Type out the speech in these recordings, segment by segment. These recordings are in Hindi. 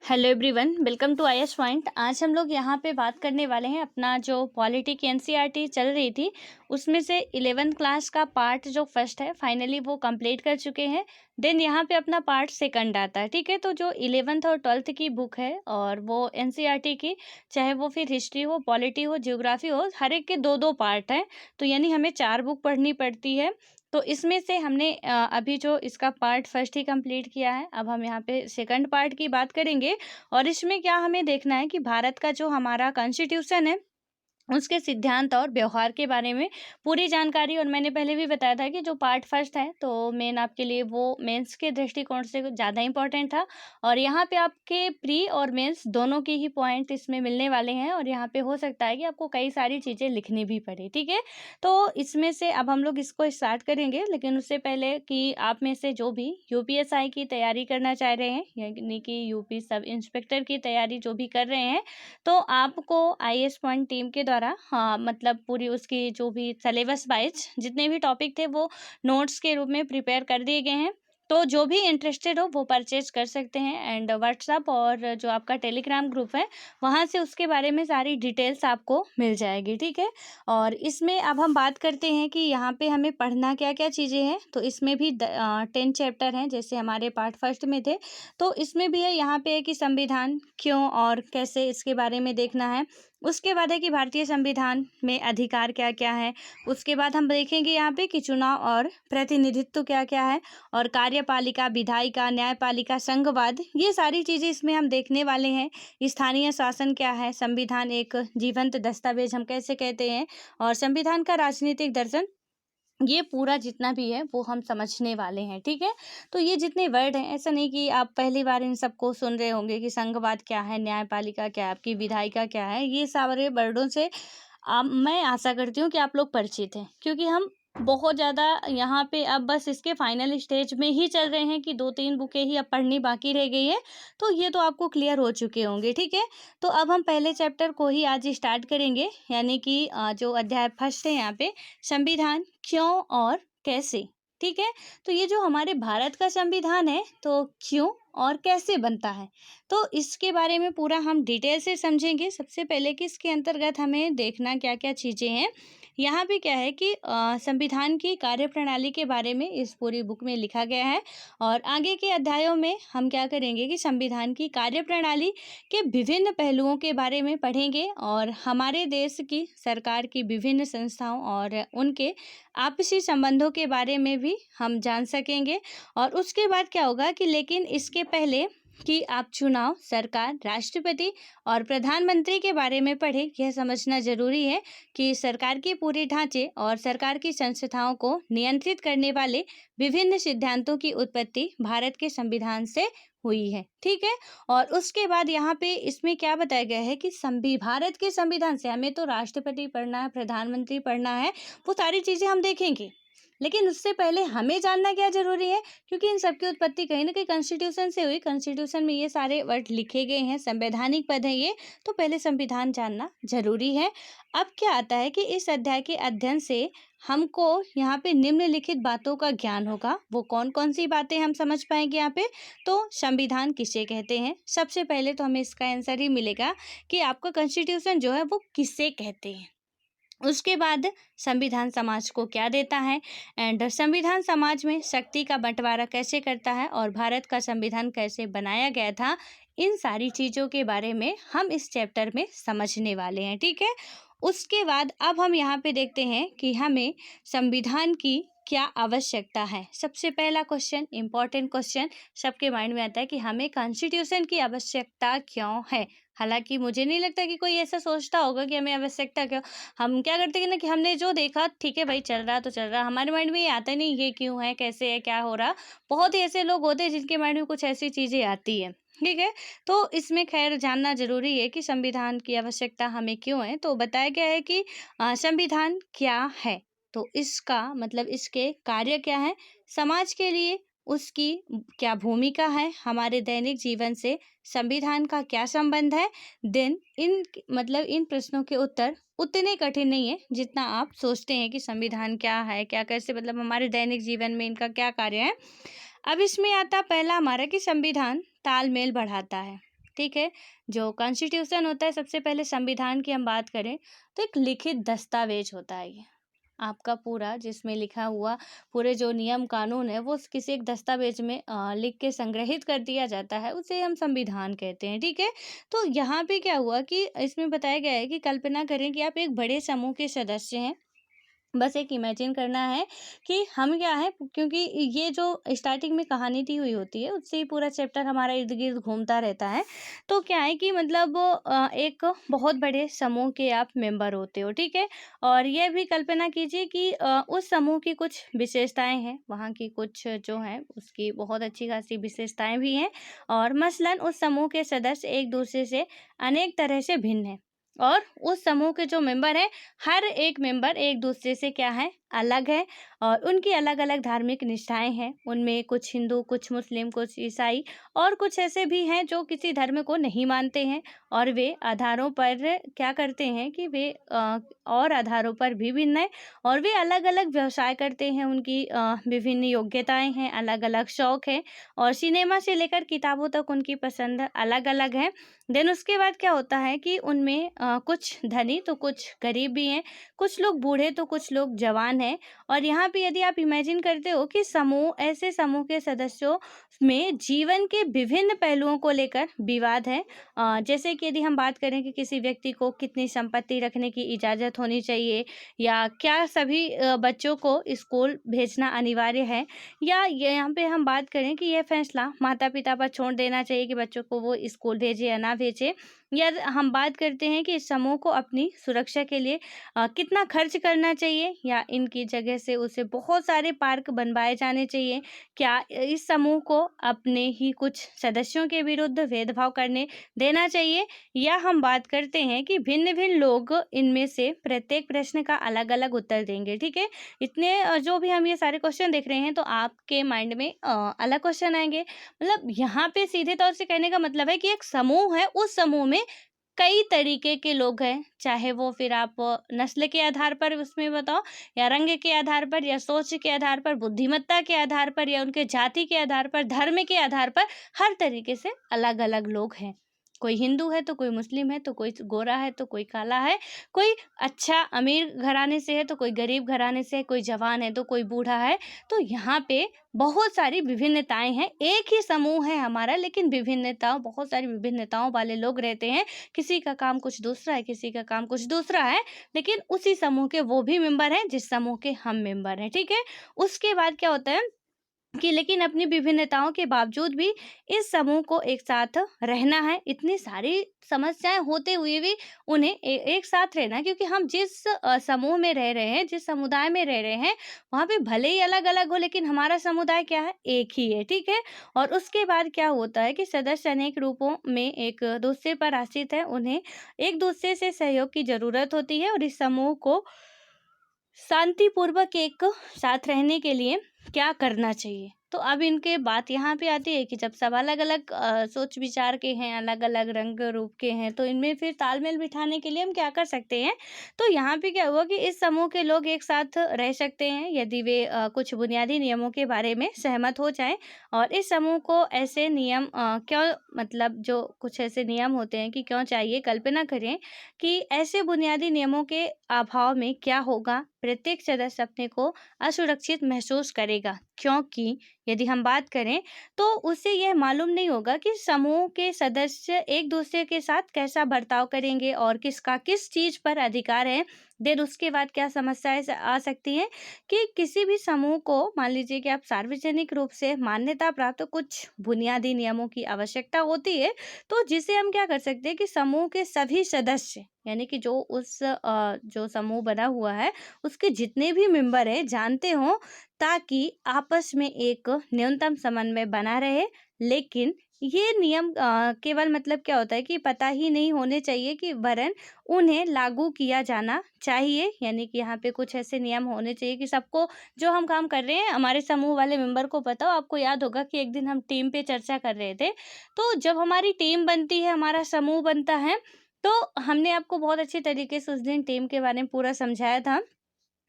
Hello everyone, welcome to IAS point. आज हम लोग यहाँ पे बात करने वाले हैं अपना जो पॉलिटी की एनसीईआरटी चल रही थी उसमें से 11th क्लास का पार्ट जो फर्स्ट है फाइनली वो कंप्लीट कर चुके हैं। देन यहाँ पे अपना पार्ट सेकंड आता है, ठीक है। तो जो 11th और 12th की बुक है और वो एनसीईआरटी की, चाहे वो फिर हिस्ट्री हो, पॉलिटी हो, ज्योग्राफी हो, हर एक के दो दो पार्ट हैं। तो यानी हमें 4 बुक पढ़नी पड़ती है। तो इसमें से हमने अभी जो इसका पार्ट फर्स्ट ही कंप्लीट किया है, अब हम यहाँ पे सेकंड पार्ट की बात करेंगे। और इसमें क्या हमें देखना है कि भारत का जो हमारा कॉन्स्टिट्यूशन है उसके सिद्धांत और व्यवहार के बारे में पूरी जानकारी। और मैंने पहले भी बताया था कि जो पार्ट फर्स्ट है तो मेन आपके लिए वो मेंस के दृष्टिकोण से ज़्यादा इंपॉर्टेंट था। और यहाँ पे आपके प्री और मेंस दोनों की ही पॉइंट इसमें मिलने वाले हैं और यहाँ पे हो सकता है कि आपको कई सारी चीज़ें लिखनी भी पड़े, ठीक है। तो इसमें से अब हम लोग इसको स्टार्ट करेंगे, लेकिन उससे पहले कि आप में से जो भी यूपीएसआई की तैयारी करना चाह रहे हैं यानी कि यूपी सब इंस्पेक्टर की तैयारी जो भी कर रहे हैं, तो आपको आईएएस पॉइंट टीम के द्वारा मतलब पूरी उसकी जो भी सिलेबस वाइज जितने भी टॉपिक थे वो नोट्स के रूप में प्रिपेयर कर दिए गए हैं। तो जो भी इंटरेस्टेड हो वो परचेज कर सकते हैं। एंड व्हाट्सअप और जो आपका टेलीग्राम ग्रुप है वहाँ से उसके बारे में सारी डिटेल्स आपको मिल जाएगी, ठीक है। और इसमें अब हम बात करते हैं कि यहाँ पे हमें पढ़ना क्या क्या चीज़ें हैं। तो इसमें भी 10 चैप्टर हैं जैसे हमारे पार्ट फर्स्ट में थे। तो इसमें भी है, यहाँ पे है कि संविधान क्यों और कैसे, इसके बारे में देखना है। उसके बाद है कि भारतीय संविधान में अधिकार क्या क्या है। उसके बाद हम देखेंगे यहाँ पे कि चुनाव और प्रतिनिधित्व क्या क्या है, और कार्यपालिका, विधायिका, न्यायपालिका, संघवाद, ये सारी चीज़ें इसमें हम देखने वाले हैं। स्थानीय शासन क्या है, संविधान एक जीवंत दस्तावेज हम कैसे कहते हैं, और संविधान का राजनीतिक दर्शन, ये पूरा जितना भी है वो हम समझने वाले हैं, ठीक है। तो ये जितने वर्ड हैं, ऐसा नहीं कि आप पहली बार इन सबको सुन रहे होंगे कि संघवाद क्या है, न्यायपालिका क्या है, आपकी विधायिका क्या है, ये सारे वर्डों से मैं आशा करती हूँ कि आप लोग परिचित हैं, क्योंकि हम बहुत ज़्यादा यहाँ पे अब बस इसके फाइनल स्टेज में ही चल रहे हैं कि 2-3 बुकें ही अब पढ़नी बाकी रह गई है। तो ये तो आपको क्लियर हो चुके होंगे, ठीक है। तो अब हम पहले चैप्टर को ही आज स्टार्ट करेंगे, यानी कि जो अध्याय फर्स्ट है यहाँ पे, संविधान क्यों और कैसे, ठीक है। तो ये जो हमारे भारत का संविधान है तो क्यों और कैसे बनता है, तो इसके बारे में पूरा हम डिटेल से समझेंगे। सबसे पहले कि इसके अंतर्गत हमें देखना क्या क्या चीज़ें हैं। यहाँ पे क्या है कि संविधान की कार्यप्रणाली के बारे में इस पूरी बुक में लिखा गया है। और आगे के अध्यायों में हम क्या करेंगे कि संविधान की कार्यप्रणाली के विभिन्न पहलुओं के बारे में पढ़ेंगे, और हमारे देश की सरकार की विभिन्न संस्थाओं और उनके आपसी संबंधों के बारे में भी हम जान सकेंगे। और उसके बाद क्या होगा कि लेकिन इसके पहले कि आप चुनाव, सरकार, राष्ट्रपति और प्रधानमंत्री के बारे में पढ़ें, यह समझना जरूरी है कि सरकार के पूरे ढांचे और सरकार की संस्थाओं को नियंत्रित करने वाले विभिन्न सिद्धांतों की उत्पत्ति भारत के संविधान से हुई है, ठीक है। और उसके बाद यहाँ पे इसमें क्या बताया गया है कि भारत के संविधान से हमें तो राष्ट्रपति पढ़ना है, प्रधानमंत्री पढ़ना है, वो सारी चीज़ें हम देखेंगे। लेकिन उससे पहले हमें जानना क्या जरूरी है, क्योंकि इन सबकी उत्पत्ति कहीं ना कहीं कॉन्स्टिट्यूशन से हुई। कॉन्स्टिट्यूशन में ये सारे वर्ड लिखे गए हैं, संवैधानिक पद है ये, तो पहले संविधान जानना जरूरी है। अब क्या आता है कि इस अध्याय के अध्ययन से हमको यहाँ पे निम्नलिखित बातों का ज्ञान होगा। वो कौन कौन सी बातें हम समझ पाएंगे यहाँ पे। तो संविधान किसे कहते हैं, सबसे पहले तो हमें इसका आंसर ही मिलेगा कि आपका कॉन्स्टिट्यूशन जो है वो किसे कहते हैं। उसके बाद संविधान समाज को क्या देता है, एंड संविधान समाज में शक्ति का बंटवारा कैसे करता है, और भारत का संविधान कैसे बनाया गया था, इन सारी चीज़ों के बारे में हम इस चैप्टर में समझने वाले हैं, ठीक है। उसके बाद अब हम यहाँ पे देखते हैं कि हमें संविधान की क्या आवश्यकता है। सबसे पहला क्वेश्चन, इंपॉर्टेंट क्वेश्चन सबके माइंड में आता है कि हमें कॉन्स्टिट्यूशन की आवश्यकता क्यों है। हालांकि मुझे नहीं लगता कि कोई ऐसा सोचता होगा कि हमें आवश्यकता क्यों। हम क्या करते हैं ना कि हमने जो देखा, ठीक है भाई, चल रहा तो चल रहा, हमारे माइंड में ये आता नहीं ये क्यों है, कैसे है, क्या हो रहा। बहुत ही ऐसे लोग होते हैं जिनके माइंड में कुछ ऐसी चीज़ें आती है, ठीक है। तो इसमें खैर जानना जरूरी है कि संविधान की आवश्यकता हमें क्यों है। तो बताया गया है कि संविधान क्या है, तो इसका मतलब इसके कार्य क्या है, समाज के लिए उसकी क्या भूमिका है, हमारे दैनिक जीवन से संविधान का क्या संबंध है। देन इन मतलब इन प्रश्नों के उत्तर उतने कठिन नहीं है जितना आप सोचते हैं कि संविधान क्या है, क्या कैसे, मतलब हमारे दैनिक जीवन में इनका क्या कार्य है। अब इसमें आता पहला हमारा कि संविधान तालमेल बढ़ाता है, ठीक है। जो कॉन्स्टिट्यूशन होता है, सबसे पहले संविधान की हम बात करें तो एक लिखित दस्तावेज होता है ये आपका पूरा, जिसमें लिखा हुआ पूरे जो नियम कानून है वो किसी एक दस्तावेज में लिख के संग्रहित कर दिया जाता है, उसे हम संविधान कहते हैं, ठीक है। तो यहाँ पे क्या हुआ कि इसमें बताया गया है कि कल्पना करें कि आप एक बड़े समूह के सदस्य हैं। बस एक इमेजिन करना है कि हम क्या है, क्योंकि ये जो स्टार्टिंग में कहानी दी हुई होती है उससे ही पूरा चैप्टर हमारा इर्द गिर्द घूमता रहता है। तो क्या है कि मतलब एक बहुत बड़े समूह के आप मेंबर होते हो, ठीक है। और यह भी कल्पना कीजिए कि उस समूह की कुछ विशेषताएं हैं, वहाँ की कुछ जो है उसकी बहुत अच्छी खासी विशेषताएं भी हैं। और मसलन उस समूह के सदस्य एक दूसरे से अनेक तरह से भिन्न हैं। और उस समूह के जो मेंबर हैं, हर एक मेंबर एक दूसरे से क्या है, अलग है। और उनकी अलग अलग धार्मिक निष्ठाएं हैं, उनमें कुछ हिंदू, कुछ मुस्लिम, कुछ ईसाई और कुछ ऐसे भी हैं जो किसी धर्म को नहीं मानते हैं। और वे आधारों पर क्या करते हैं कि वे और आधारों पर भी भिन्न है। और वे अलग अलग व्यवसाय करते हैं, उनकी विभिन्न योग्यताएं हैं, अलग अलग शौक हैं। और सिनेमा से लेकर किताबों तक उनकी पसंद अलग अलग है। देन उसके बाद क्या होता है कि उनमें कुछ धनी तो कुछ गरीब भी हैं, कुछ लोग बूढ़े तो कुछ लोग जवान हैं। और यहाँ पे यदि आप इमेजिन करते हो कि समूह, ऐसे समूह के सदस्यों में जीवन के विभिन्न पहलुओं को लेकर विवाद है। जैसे कि यदि हम बात करें कि किसी व्यक्ति को कितनी संपत्ति रखने की इजाज़त होनी चाहिए, या क्या सभी बच्चों को स्कूल भेजना अनिवार्य है, या यहाँ पे हम बात करें कि यह फैसला माता पिता पर छोड़ देना चाहिए कि बच्चों को वो स्कूल भेजे या ना भेजे। या हम बात करते हैं कि इस समूह को अपनी सुरक्षा के लिए कितना खर्च करना चाहिए, या इनकी जगह से उसे बहुत सारे पार्क बनवाए जाने चाहिए। क्या इस समूह को अपने ही कुछ सदस्यों के विरुद्ध भेदभाव करने देना चाहिए। या हम बात करते हैं कि भिन्न भिन्न लोग इनमें से प्रत्येक प्रश्न का अलग अलग उत्तर देंगे, ठीक है। इतने जो भी हम ये सारे क्वेश्चन देख रहे हैं तो आपके माइंड में अलग क्वेश्चन आएंगे। मतलब यहाँ पे सीधे तौर से कहने का मतलब है कि एक समूह है, उस समूह में कई तरीके के लोग हैं, चाहे वो फिर आप नस्ल के आधार पर उसमें बताओ, या रंग के आधार पर, या सोच के आधार पर, बुद्धिमत्ता के आधार पर, या उनके जाति के आधार पर, धर्म के आधार पर, हर तरीके से अलग अलग लोग हैं। कोई हिंदू है तो कोई मुस्लिम है, तो कोई गोरा है तो कोई काला है, कोई अच्छा अमीर घराने से है तो कोई गरीब घराने से है, कोई जवान है तो कोई बूढ़ा है। तो यहाँ पे बहुत सारी विभिन्नताएं हैं। एक ही समूह है हमारा, लेकिन विभिन्नताओं, बहुत सारी विभिन्नताओं वाले लोग रहते हैं। किसी का काम कुछ दूसरा है, किसी का काम कुछ दूसरा है, लेकिन उसी समूह के वो भी मेंबर हैं जिस समूह के हम मेंबर हैं, ठीक है। उसके बाद क्या होता है कि लेकिन अपनी विभिन्नताओं के बावजूद भी इस समूह को एक साथ रहना है। इतनी सारी समस्याएं होते हुए भी उन्हें एक साथ रहना है, क्योंकि हम जिस समूह में रह रहे हैं, जिस समुदाय में रह रहे हैं, वहाँ पे भले ही अलग अलग हो, लेकिन हमारा समुदाय क्या है, एक ही है, ठीक है। और उसके बाद क्या होता है कि सदस्य अनेक रूपों में एक दूसरे पर आश्रित है, उन्हें एक दूसरे से सहयोग की जरूरत होती है। और इस समूह को शांतिपूर्वक एक साथ रहने के लिए क्या करना चाहिए। तो अब इनके बात यहाँ पे आती है कि जब सब अलग अलग सोच विचार के हैं, अलग अलग रंग रूप के हैं, तो इनमें फिर तालमेल बिठाने के लिए हम क्या कर सकते हैं। तो यहाँ पे क्या हुआ कि इस समूह के लोग एक साथ रह सकते हैं यदि वे कुछ बुनियादी नियमों के बारे में सहमत हो जाएं। और इस समूह को ऐसे नियम क्यों, मतलब जो कुछ ऐसे नियम होते हैं कि क्यों चाहिए, कल्पना करें कि ऐसे बुनियादी नियमों के अभाव में क्या होगा। प्रत्येक सदस्य अपने को असुरक्षित महसूस करेगा, क्योंकि यदि हम बात करें तो उसे यह मालूम नहीं होगा कि समूह के सदस्य एक दूसरे के साथ कैसा बर्ताव करेंगे और किसका किस चीज पर अधिकार है। देन उसके बाद क्या समस्याएं आ सकती हैं कि किसी भी समूह को, मान लीजिए कि आप सार्वजनिक रूप से मान्यता प्राप्त कुछ बुनियादी नियमों की आवश्यकता होती है, तो जिसे हम क्या कर सकते हैं कि समूह के सभी सदस्य, यानी कि जो उस जो समूह बना हुआ है उसके जितने भी मेंबर हैं जानते हों, ताकि आपस में एक न्यूनतम समन्वय बना रहे। लेकिन ये नियम केवल मतलब क्या होता है कि पता ही नहीं होने चाहिए कि वरन उन्हें लागू किया जाना चाहिए। यानी कि यहाँ पे कुछ ऐसे नियम होने चाहिए कि सबको, जो हम काम कर रहे हैं हमारे समूह वाले मेंबर को पता हो। आपको याद होगा कि एक दिन हम टीम पे चर्चा कर रहे थे, तो जब हमारी टीम बनती है, हमारा समूह बनता है, तो हमने आपको बहुत अच्छे तरीके से उस दिन टीम के बारे में पूरा समझाया था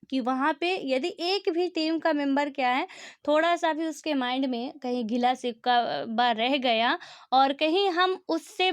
कि वहाँ पे यदि एक भी टीम का मेंबर क्या है, थोड़ा-सा भी उसके माइंड में कहीं गिला-शिकवा रह गया और कहीं हम उससे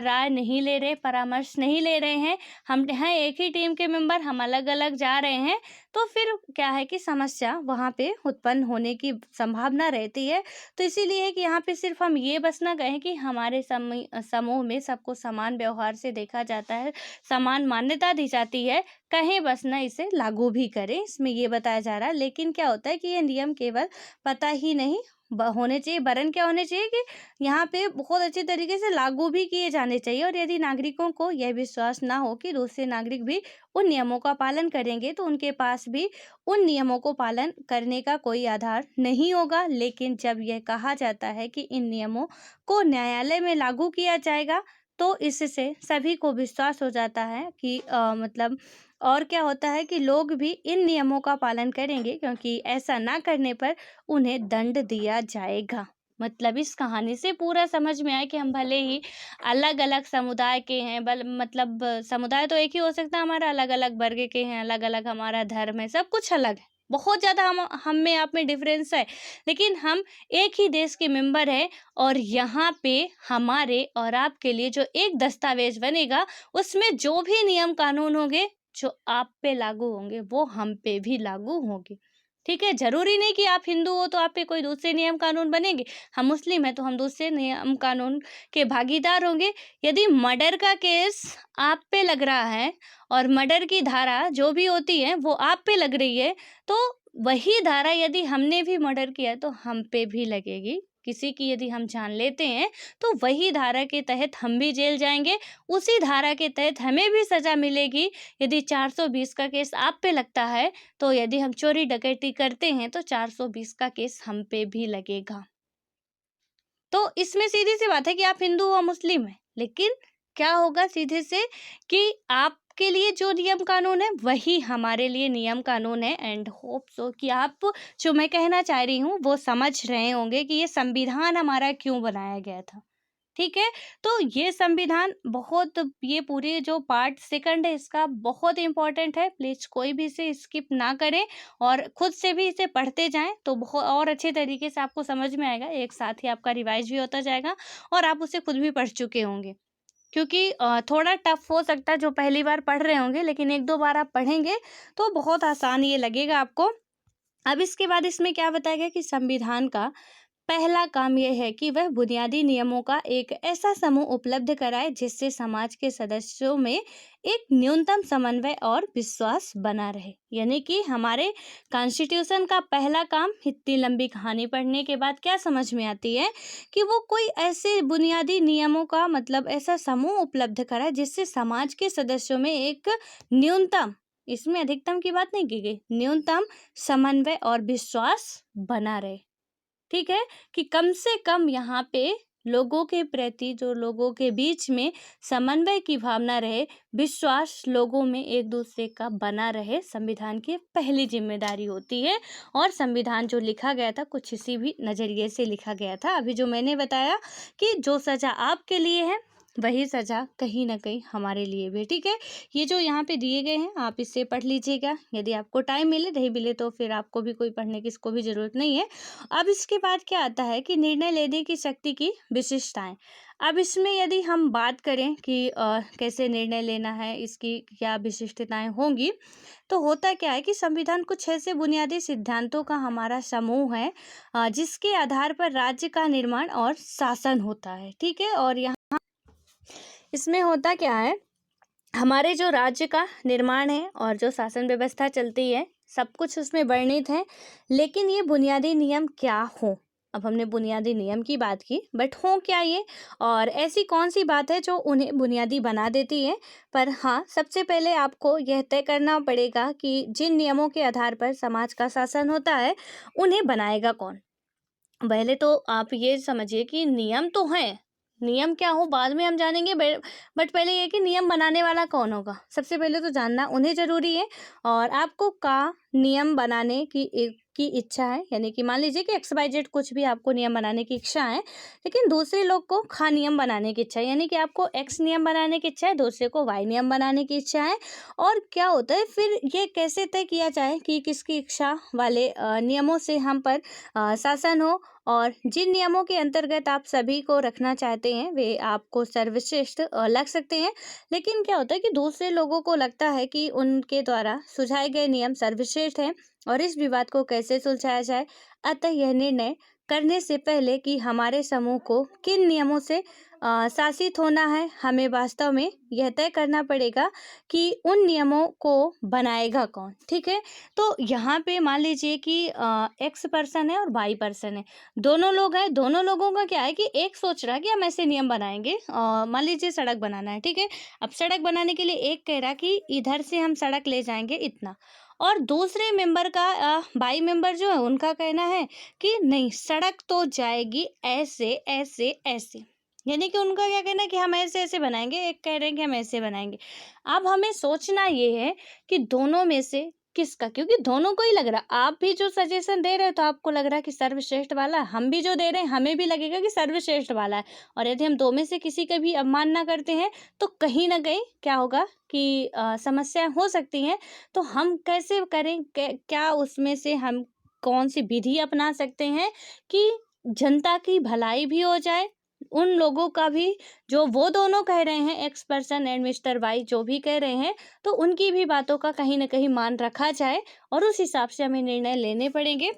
राय नहीं ले रहे, परामर्श नहीं ले रहे हैं, हम हैं एक ही टीम के मेंबर, हम अलग-अलग जा रहे हैं, तो फिर क्या है कि समस्या वहाँ पे उत्पन्न होने की संभावना रहती है। तो इसीलिए कि यहाँ पे सिर्फ़ हम ये बस ना कहें कि हमारे समूह में सबको समान व्यवहार से देखा जाता है, समान मान्यता दी जाती है, कहें बस ना इसे लागू भी करें, इसमें ये बताया जा रहा है। लेकिन क्या होता है कि ये नियम केवल पता ही नहीं होने चाहिए, वरन क्या होने चाहिए कि यहाँ पे बहुत अच्छे तरीके से लागू भी किए जाने चाहिए। और यदि नागरिकों को यह विश्वास ना हो कि दूसरे नागरिक भी उन नियमों का पालन करेंगे, तो उनके पास भी उन नियमों को पालन करने का कोई आधार नहीं होगा। लेकिन जब यह कहा जाता है कि इन नियमों को न्यायालय में लागू किया जाएगा, तो इससे सभी को विश्वास हो जाता है कि मतलब और क्या होता है कि लोग भी इन नियमों का पालन करेंगे, क्योंकि ऐसा ना करने पर उन्हें दंड दिया जाएगा। मतलब इस कहानी से पूरा समझ में आया कि हम भले ही अलग-अलग समुदाय के हैं, मतलब समुदाय तो एक ही हो सकता है हमारा, अलग-अलग वर्ग के हैं, अलग-अलग हमारा धर्म है, सब कुछ अलग है। बहुत ज़्यादा हम में आप में डिफ़रेंस है, लेकिन हम एक ही देश के मेंबर हैं। और यहाँ पे हमारे और आपके लिए जो एक दस्तावेज़ बनेगा, उसमें जो भी नियम कानून होंगे, जो आप पे लागू होंगे, वो हम पे भी लागू होंगे। ठीक है? ज़रूरी नहीं कि आप हिंदू हो तो आप पे कोई दूसरे नियम कानून बनेंगे। हम मुस्लिम हैं तो हम दूसरे नियम कानून के भागीदार होंगे। यदि मर्डर का केस आप पे लग रहा है और मर्डर की धारा जो भी होती है वो आप पे लग रही है, तो वही धारा यदि हमने भी मर्डर किया तो हम पे भी लगेगी। किसी की यदि हम जान लेते हैं तो वही धारा के तहत हम भी जेल जाएँगे, उसी धारा के तहत हमें भी सज़ा मिलेगी। यदि 420 का केस आप पे लगता है, तो यदि हम चोरी डकैती करते हैं तो 420 का केस हम पे भी लगेगा। तो इसमें सीधी-सी बात है कि आप हिंदू हो, मुस्लिम हैं, लेकिन क्या होगा सीधे से कि आपके लिए जो नियम कानून है, वही हमारे लिए नियम कानून है। एंड होप सो कि आप जो मैं कहना चाह रही हूँ, वो समझ रहे होंगे कि ये संविधान हमारा क्यों बनाया गया था। ठीक है? तो ये संविधान बहुत, ये पूरे जो पार्ट सेकंड है इसका बहुत इम्पोर्टेंट है। प्लीज़ कोई भी इसे स्किप ना करें और खुद से भी इसे पढ़ते जाएँ, तो बहुत और अच्छे तरीके से आपको समझ में आएगा। एक साथ ही आपका रिवाइज़ भी होता जाएगा और आप उसे खुद भी पढ़ चुके होंगे। क्योंकि थोड़ा टफ हो सकता है जो पहली बार पढ़ रहे होंगे, लेकिन 1-2 बार आप पढ़ेंगे तो बहुत आसान ये लगेगा आपको। अब इसके बाद इसमें क्या बताया गया कि संविधान का पहला काम यह है कि वह बुनियादी नियमों का एक ऐसा समूह उपलब्ध कराए जिससे समाज के सदस्यों में एक न्यूनतम समन्वय और विश्वास बना रहे। यानी कि हमारे कॉन्स्टिट्यूशन का पहला काम, इतनी लंबी कहानी पढ़ने के बाद क्या समझ में आती है कि वो कोई ऐसे बुनियादी नियमों का मतलब ऐसा समूह उपलब्ध कराए जिससे समाज के सदस्यों में एक न्यूनतम, इसमें अधिकतम की बात नहीं की गई, न्यूनतम समन्वय और विश्वास बना रहे। ठीक है? कि कम से कम यहाँ पे लोगों के प्रति, जो लोगों के बीच में समन्वय की भावना रहे, विश्वास लोगों में एक दूसरे का बना रहे, संविधान की पहली जिम्मेदारी होती है। और संविधान जो लिखा गया था कुछ इसी भी नज़रिए से लिखा गया था। अभी जो मैंने बताया कि जो सज़ा आपके लिए है वही सज़ा कहीं न कहीं हमारे लिए भी। ठीक है? ये जो यहाँ पे दिए गए हैं आप इसे पढ़ लीजिएगा, यदि आपको टाइम मिले, नहीं मिले तो फिर आपको भी कोई पढ़ने की इसको भी ज़रूरत नहीं है। अब इसके बाद क्या आता है कि निर्णय लेने की शक्ति की विशिष्टताएँ। अब इसमें यदि हम बात करें कि कैसे निर्णय लेना है, इसकी क्या विशिष्टताएँ होंगी, तो होता क्या है कि संविधान कुछ ऐसे बुनियादी सिद्धांतों का हमारा समूह है जिसके आधार पर राज्य का निर्माण और शासन होता है। ठीक है? और यहाँ इसमें होता क्या है, हमारे जो राज्य का निर्माण है और जो शासन व्यवस्था चलती है, सब कुछ उसमें वर्णित है। लेकिन ये बुनियादी नियम क्या हों? अब हमने बुनियादी नियम की बात की, बट हों क्या ये? और ऐसी कौन सी बात है जो उन्हें बुनियादी बना देती है? पर हाँ, सबसे पहले आपको यह तय करना पड़ेगा कि जिन नियमों के आधार पर समाज का शासन होता है, उन्हें बनाएगा कौन? पहले तो आप ये समझिए कि नियम तो हैं, नियम क्या हो बाद में हम जानेंगे, बट पहले ये कि नियम बनाने वाला कौन होगा, सबसे पहले तो जानना उन्हें ज़रूरी है। और आपको का नियम बनाने की एक की इच्छा है, यानी कि मान लीजिए कि XYZ कुछ भी आपको नियम बनाने की इच्छा है, लेकिन दूसरे लोग को ख नियम बनाने की इच्छा है, यानी कि आपको X नियम बनाने की इच्छा है, दूसरे को Y नियम बनाने की इच्छा है। और क्या होता है फिर, ये कैसे तय किया जाए कि किसकी इच्छा वाले नियमों से हम पर शासन हो, और जिन नियमों के अंतर्गत आप सभी को रखना चाहते हैं वे आपको सर्वश्रेष्ठ लग सकते हैं, लेकिन क्या होता है कि दूसरे लोगों को लगता है कि उनके द्वारा सुझाए गए नियम सर्वश्रेष्ठ हैं, और इस विवाद को कैसे सुलझाया जाए। अतः यह निर्णय करने से पहले कि हमारे समूह को किन नियमों से शासित होना है, हमें वास्तव में यह तय करना पड़ेगा कि उन नियमों को बनाएगा कौन। ठीक है, तो यहाँ पे मान लीजिए कि X पर्सन है और Y पर्सन है, दोनों लोग हैं। दोनों लोगों का क्या है कि एक सोच रहा है कि हम ऐसे नियम बनाएंगे, मान लीजिए सड़क बनाना है। ठीक है, अब सड़क बनाने के लिए एक कह रहा कि इधर से हम सड़क ले जाएंगे इतना, और दूसरे मेंबर का बाई मेंबर जो है उनका कहना है कि नहीं, सड़क तो जाएगी ऐसे ऐसे ऐसे, यानी कि उनका क्या कहना है कि हम ऐसे ऐसे बनाएंगे, एक कह रहे हैं कि हम ऐसे बनाएंगे। अब हमें सोचना ये है कि दोनों में से किसका, क्योंकि दोनों को ही लग रहा, आप भी जो सजेशन दे रहे हो तो आपको लग रहा है कि सर्वश्रेष्ठ वाला, हम भी जो दे रहे हैं हमें भी लगेगा कि सर्वश्रेष्ठ वाला है। और यदि हम दो में से किसी का भी अवमानना करते हैं तो कहीं ना कहीं क्या होगा कि समस्या हो सकती है। तो हम कैसे करें, क्या उसमें से हम कौन सी विधि अपना सकते हैं कि जनता की भलाई भी हो जाए, उन लोगों का भी जो वो दोनों कह रहे हैं, X person and mister Y जो भी कह रहे हैं, तो उनकी भी बातों का कहीं ना कहीं मान रखा जाए, और उस हिसाब से हमें निर्णय लेने पड़ेंगे।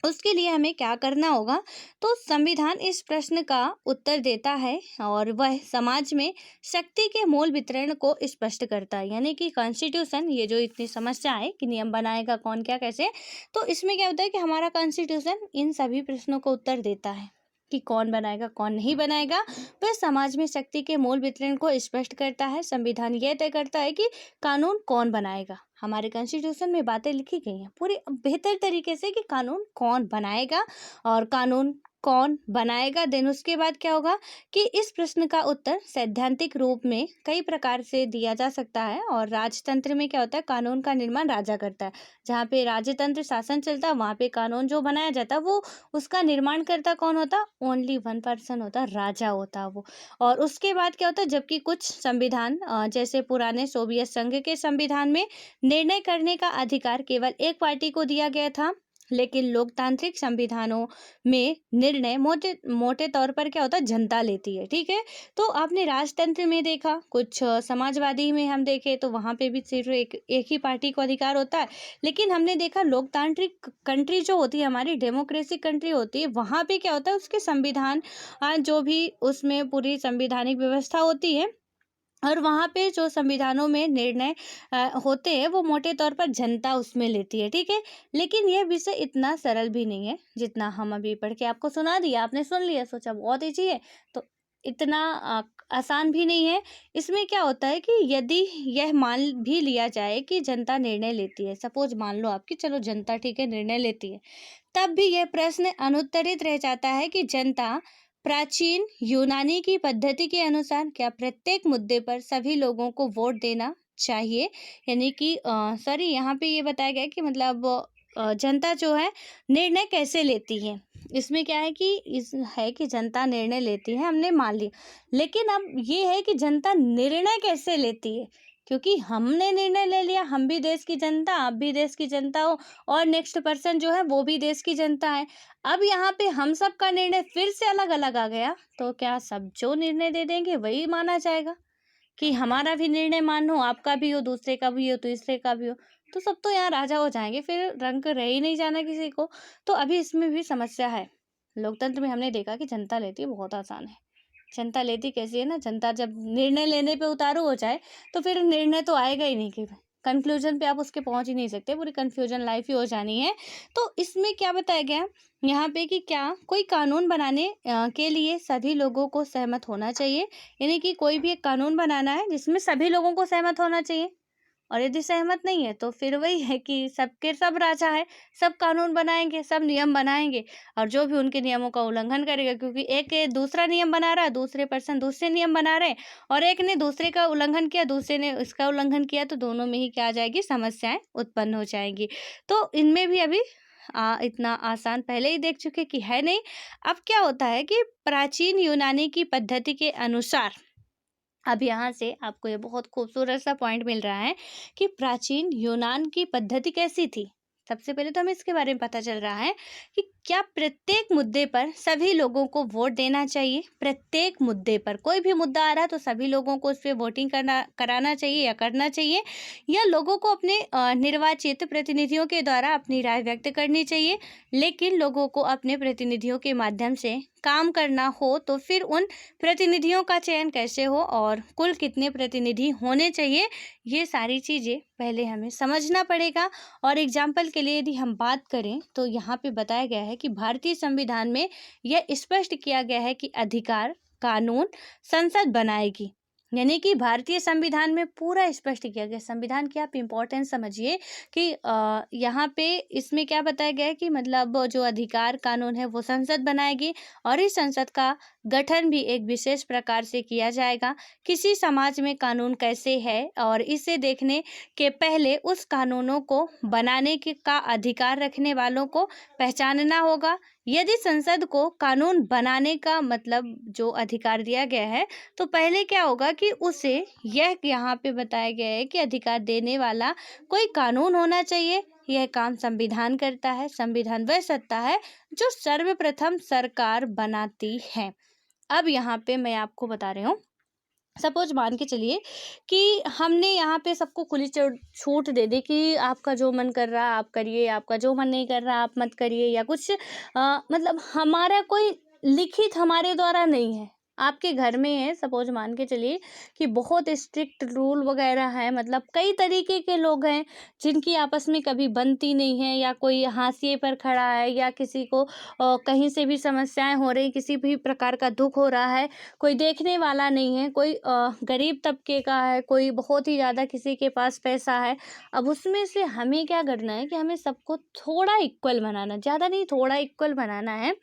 उसके लिए हमें क्या करना होगा, तो संविधान इस प्रश्न का उत्तर देता है, और वह समाज में शक्ति के मूल वितरण को स्पष्ट करता है। यानी कि कॉन्स्टिट्यूशन, ये जो इतनी समस्या है कि नियम बनाएगा कौन, क्या, कैसे, तो इसमें क्या होता है कि हमारा कॉन्स्टिट्यूशन इन सभी प्रश्नों को उत्तर देता है कि कौन बनाएगा कौन नहीं बनाएगा। वह समाज में शक्ति के मूल वितरण को स्पष्ट करता है। संविधान यह तय करता है कि कानून कौन बनाएगा। हमारे कॉन्स्टिट्यूशन में बातें लिखी गई हैं पूरी बेहतर तरीके से कि कानून कौन बनाएगा और कानून कौन बनाएगा। देन उसके बाद क्या होगा कि इस प्रश्न का उत्तर सैद्धांतिक रूप में कई प्रकार से दिया जा सकता है। और राजतंत्र में क्या होता है, कानून का निर्माण राजा करता है। जहाँ पे राजतंत्र शासन चलता है वहाँ पे कानून जो बनाया जाता है वो उसका निर्माण करता कौन होता, ओनली वन पर्सन होता, राजा होता वो। और उसके बाद क्या होता है, जबकि कुछ संविधान जैसे पुराने सोवियत संघ के संविधान में निर्णय करने का अधिकार केवल एक पार्टी को दिया गया था, लेकिन लोकतांत्रिक संविधानों में निर्णय मोटे मोटे तौर पर क्या होता है, जनता लेती है। ठीक है, तो आपने राजतंत्र में देखा, कुछ समाजवादी में हम देखें तो वहाँ पे भी सिर्फ एक ही पार्टी को अधिकार होता है। लेकिन हमने देखा लोकतांत्रिक कंट्री जो होती है, हमारी डेमोक्रेसी कंट्री होती है, वहाँ पे क्या होता है, उसके संविधान जो भी उसमें पूरी संवैधानिक व्यवस्था होती है, और वहाँ पे जो संविधानों में निर्णय होते हैं वो मोटे तौर पर जनता उसमें लेती है। ठीक है, लेकिन यह विषय इतना सरल भी नहीं है जितना हम अभी पढ़ के आपको सुना दिया, आपने सुन लिया, सोचा बहुत ईजी है, तो इतना आसान भी नहीं है। इसमें क्या होता है कि यदि यह मान भी लिया जाए कि जनता निर्णय लेती है, सपोज मान लो आपकी, चलो जनता ठीक है निर्णय लेती है, तब भी यह प्रश्न अनुत्तरित रह जाता है कि जनता प्राचीन यूनानी की पद्धति के अनुसार क्या प्रत्येक मुद्दे पर सभी लोगों को वोट देना चाहिए। यानी कि सॉरी, यहाँ पे ये बताया गया है कि मतलब जनता जो है निर्णय कैसे लेती है। इसमें क्या है कि इस है कि जनता निर्णय लेती है, हमने मान लिया, लेकिन अब ये है कि जनता निर्णय कैसे लेती है, क्योंकि हमने निर्णय ले लिया, हम भी देश की जनता, आप भी देश की जनता हो, और नेक्स्ट पर्सन जो है वो भी देश की जनता है। अब यहाँ पे हम सब का निर्णय फिर से अलग अलग आ गया, तो क्या सब जो निर्णय दे देंगे वही माना जाएगा कि हमारा भी निर्णय मानो, आपका भी हो, दूसरे का भी हो, तीसरे का भी हो, तो सब तो यहाँ राजा हो जाएंगे, फिर रंग रह ही नहीं जाना किसी को। तो अभी इसमें भी समस्या है। लोकतंत्र में हमने देखा कि जनता लेती है, बहुत आसान है। जनता लेती कैसी है ना, जनता जब निर्णय लेने पे उतारू हो जाए तो फिर निर्णय तो आएगा ही नहीं, कि कंक्लूजन पे आप उसके पहुंच ही नहीं सकते, पूरी कंफ्यूजन लाइफ ही हो जानी है। तो इसमें क्या बताया गया यहाँ पे कि क्या कोई कानून बनाने के लिए सभी लोगों को सहमत होना चाहिए, यानी कि कोई भी एक कानून बनाना है जिसमें सभी लोगों को सहमत होना चाहिए। और यदि सहमत नहीं है तो फिर वही है कि सबके सब राजा है, सब कानून बनाएंगे, सब नियम बनाएंगे, और जो भी उनके नियमों का उल्लंघन करेगा, क्योंकि एक दूसरा नियम बना रहा है, दूसरे पर्सन दूसरे नियम बना रहे हैं, और एक ने दूसरे का उल्लंघन किया, दूसरे ने इसका उल्लंघन किया, तो दोनों में ही क्या आ जाएगी, समस्याएं उत्पन्न हो जाएंगी। तो इनमें भी अभी इतना आसान पहले ही देख चुके कि है नहीं। अब क्या होता है कि प्राचीन यूनानी की पद्धति के अनुसार, अब यहाँ से आपको ये बहुत खूबसूरत सा पॉइंट मिल रहा है कि प्राचीन यूनान की पद्धति कैसी थी। सबसे पहले तो हमें इसके बारे में पता चल रहा है कि क्या प्रत्येक मुद्दे पर सभी लोगों को वोट देना चाहिए। प्रत्येक मुद्दे पर कोई भी मुद्दा आ रहा है तो सभी लोगों को उस पर वोटिंग कराना चाहिए या करना चाहिए, या लोगों को अपने निर्वाचित प्रतिनिधियों के द्वारा अपनी राय व्यक्त करनी चाहिए। लेकिन लोगों को अपने प्रतिनिधियों के माध्यम से काम करना हो तो फिर उन प्रतिनिधियों का चयन कैसे हो और कुल कितने प्रतिनिधि होने चाहिए, ये सारी चीज़ें पहले हमें समझना पड़ेगा। और एग्जाम्पल के लिए यदि हम बात करें तो यहाँ पे बताया गया है कि भारतीय संविधान में यह स्पष्ट किया गया है कि अधिकार कानून संसद बनाएगी। यानी कि भारतीय संविधान में पूरा स्पष्ट किया गया। संविधान की आप इम्पोर्टेंस समझिए कि यहाँ पे इसमें क्या बताया गया है कि मतलब जो अधिकार कानून है वो संसद बनाएगी, और इस संसद का गठन भी एक विशेष प्रकार से किया जाएगा। किसी समाज में कानून कैसे है और इसे देखने के पहले उस कानूनों को बनाने का अधिकार रखने वालों को पहचानना होगा। यदि संसद को कानून बनाने का मतलब जो अधिकार दिया गया है तो पहले क्या होगा कि उसे यह यहाँ पे बताया गया है कि अधिकार देने वाला कोई कानून होना चाहिए। यह काम संविधान करता है। संविधान वह सत्ता है जो सर्वप्रथम सरकार बनाती है। अब यहाँ पे मैं आपको बता रही हूँ, सपोज मान के चलिए कि हमने यहाँ पे सबको खुली छूट दे दी कि आपका जो मन कर रहा है आप करिए, आपका जो मन नहीं कर रहा आप मत करिए, या कुछ मतलब हमारा कोई लिखित हमारे द्वारा नहीं है, आपके घर में है, सपोज मान के चलिए कि बहुत स्ट्रिक्ट रूल वगैरह है, मतलब कई तरीके के लोग हैं जिनकी आपस में कभी बनती नहीं है, या कोई हाशिए पर खड़ा है, या किसी को कहीं से भी समस्याएं हो रही, किसी भी प्रकार का दुख हो रहा है, कोई देखने वाला नहीं है, कोई गरीब तबके का है, कोई बहुत ही ज़्यादा किसी के पास पैसा है। अब उसमें से हमें क्या करना है कि हमें सबको थोड़ा इक्वल बनाना, ज़्यादा नहीं थोड़ा इक्वल बनाना है।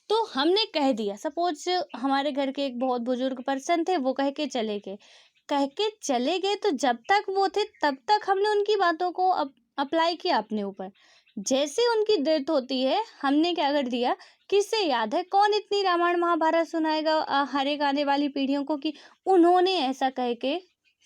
तो हमने कह दिया, सपोज हमारे घर के एक बहुत बुजुर्ग पर्सन थे, वो कह के चले गए, तो जब तक वो थे तब तक हमने उनकी बातों को अप्लाई किया अपने ऊपर। जैसे उनकी डेथ होती है हमने क्या कर दिया, किससे याद है, कौन इतनी रामायण महाभारत सुनाएगा हर एक आने वाली पीढ़ियों को कि उन्होंने ऐसा कह के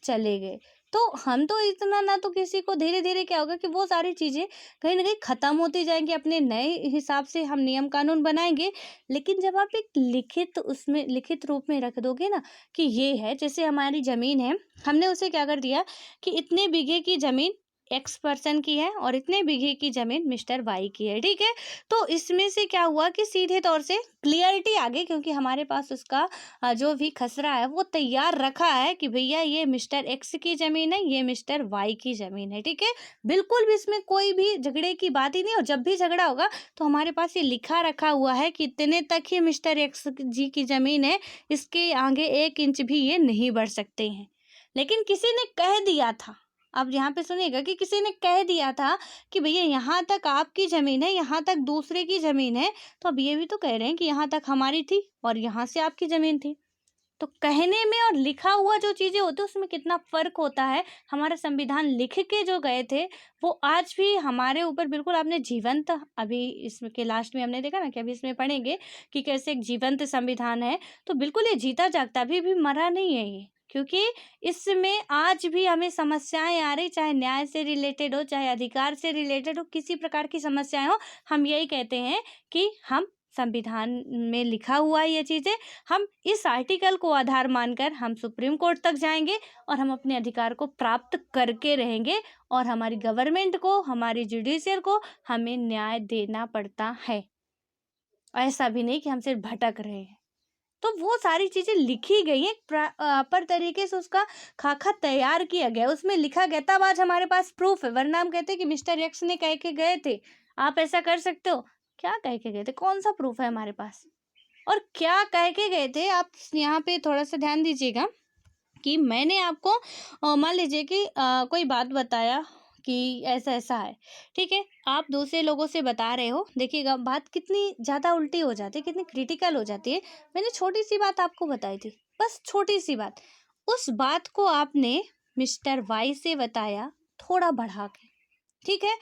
चले गए। तो हम तो इतना ना, तो किसी को धीरे धीरे क्या होगा कि वो सारी चीज़ें कहीं ना कहीं ख़त्म होती जाएंगी, अपने नए हिसाब से हम नियम कानून बनाएंगे। लेकिन जब आप एक लिखित उसमें लिखित रूप में रख दोगे ना कि ये है, जैसे हमारी ज़मीन है, हमने उसे क्या कर दिया कि इतने बीघे की ज़मीन एक्स पर्सन की है और इतने बीघे की ज़मीन मिस्टर वाई की है, ठीक है। तो इसमें से क्या हुआ कि सीधे तौर से क्लियरिटी आ गई, क्योंकि हमारे पास उसका जो भी खसरा है वो तैयार रखा है कि भैया ये मिस्टर एक्स की ज़मीन है, ये मिस्टर वाई की ज़मीन है, ठीक है। बिल्कुल भी इसमें कोई भी झगड़े की बात ही नहीं। और जब भी झगड़ा होगा तो हमारे पास ये लिखा रखा हुआ है कि इतने तक ही मिस्टर एक्स जी की ज़मीन है, इसके आगे 1 इंच भी ये नहीं बढ़ सकते हैं। लेकिन किसी ने कह दिया था, अब यहाँ पे सुनिएगा कि किसी ने कह दिया था कि भैया यहाँ तक आपकी ज़मीन है, यहाँ तक दूसरे की ज़मीन है, तो अब ये भी तो कह रहे हैं कि यहाँ तक हमारी थी और यहाँ से आपकी ज़मीन थी। तो कहने में और लिखा हुआ जो चीज़ें होती है उसमें कितना फ़र्क होता है। हमारा संविधान लिख के जो गए थे वो आज भी हमारे ऊपर बिल्कुल आपने जीवंत, अभी इसके लास्ट में हमने देखा ना कि अभी इसमें पढ़ेंगे कि कैसे एक जीवंत संविधान है। तो बिल्कुल ये जीता जागता भी मरा नहीं है ये, क्योंकि इसमें आज भी हमें समस्याएं आ रही, चाहे न्याय से रिलेटेड हो, चाहे अधिकार से रिलेटेड हो, किसी प्रकार की समस्याएं हो, हम यही कहते हैं कि हम संविधान में लिखा हुआ है ये चीज़ें, हम इस आर्टिकल को आधार मानकर हम सुप्रीम कोर्ट तक जाएंगे और हम अपने अधिकार को प्राप्त करके रहेंगे, और हमारी गवर्नमेंट को, हमारी जुडिशियल को हमें न्याय देना पड़ता है। ऐसा भी नहीं कि हम सिर्फ भटक रहे हैं। तो वो सारी चीज़ें लिखी गई हैं, प्रॉपर तरीके से उसका खाका तैयार किया गया, उसमें लिखा गया, तब आज हमारे पास प्रूफ है। वरना हम कहते कि मिस्टर एक्स ने कह के गए थे, आप ऐसा कर सकते हो। क्या कह के गए थे, कौन सा प्रूफ है हमारे पास, और क्या कह के गए थे। आप यहाँ पे थोड़ा सा ध्यान दीजिएगा कि मैंने आपको मान लीजिए कि कोई बात बताया कि ऐसा ऐसा है, ठीक है, आप दूसरे लोगों से बता रहे हो, देखिएगा बात कितनी ज़्यादा उल्टी हो जाती है, कितनी क्रिटिकल हो जाती है। मैंने छोटी सी बात आपको बताई थी, बस छोटी सी बात, उस बात को आपने मिस्टर वाई से बताया थोड़ा बढ़ा के, ठीक है।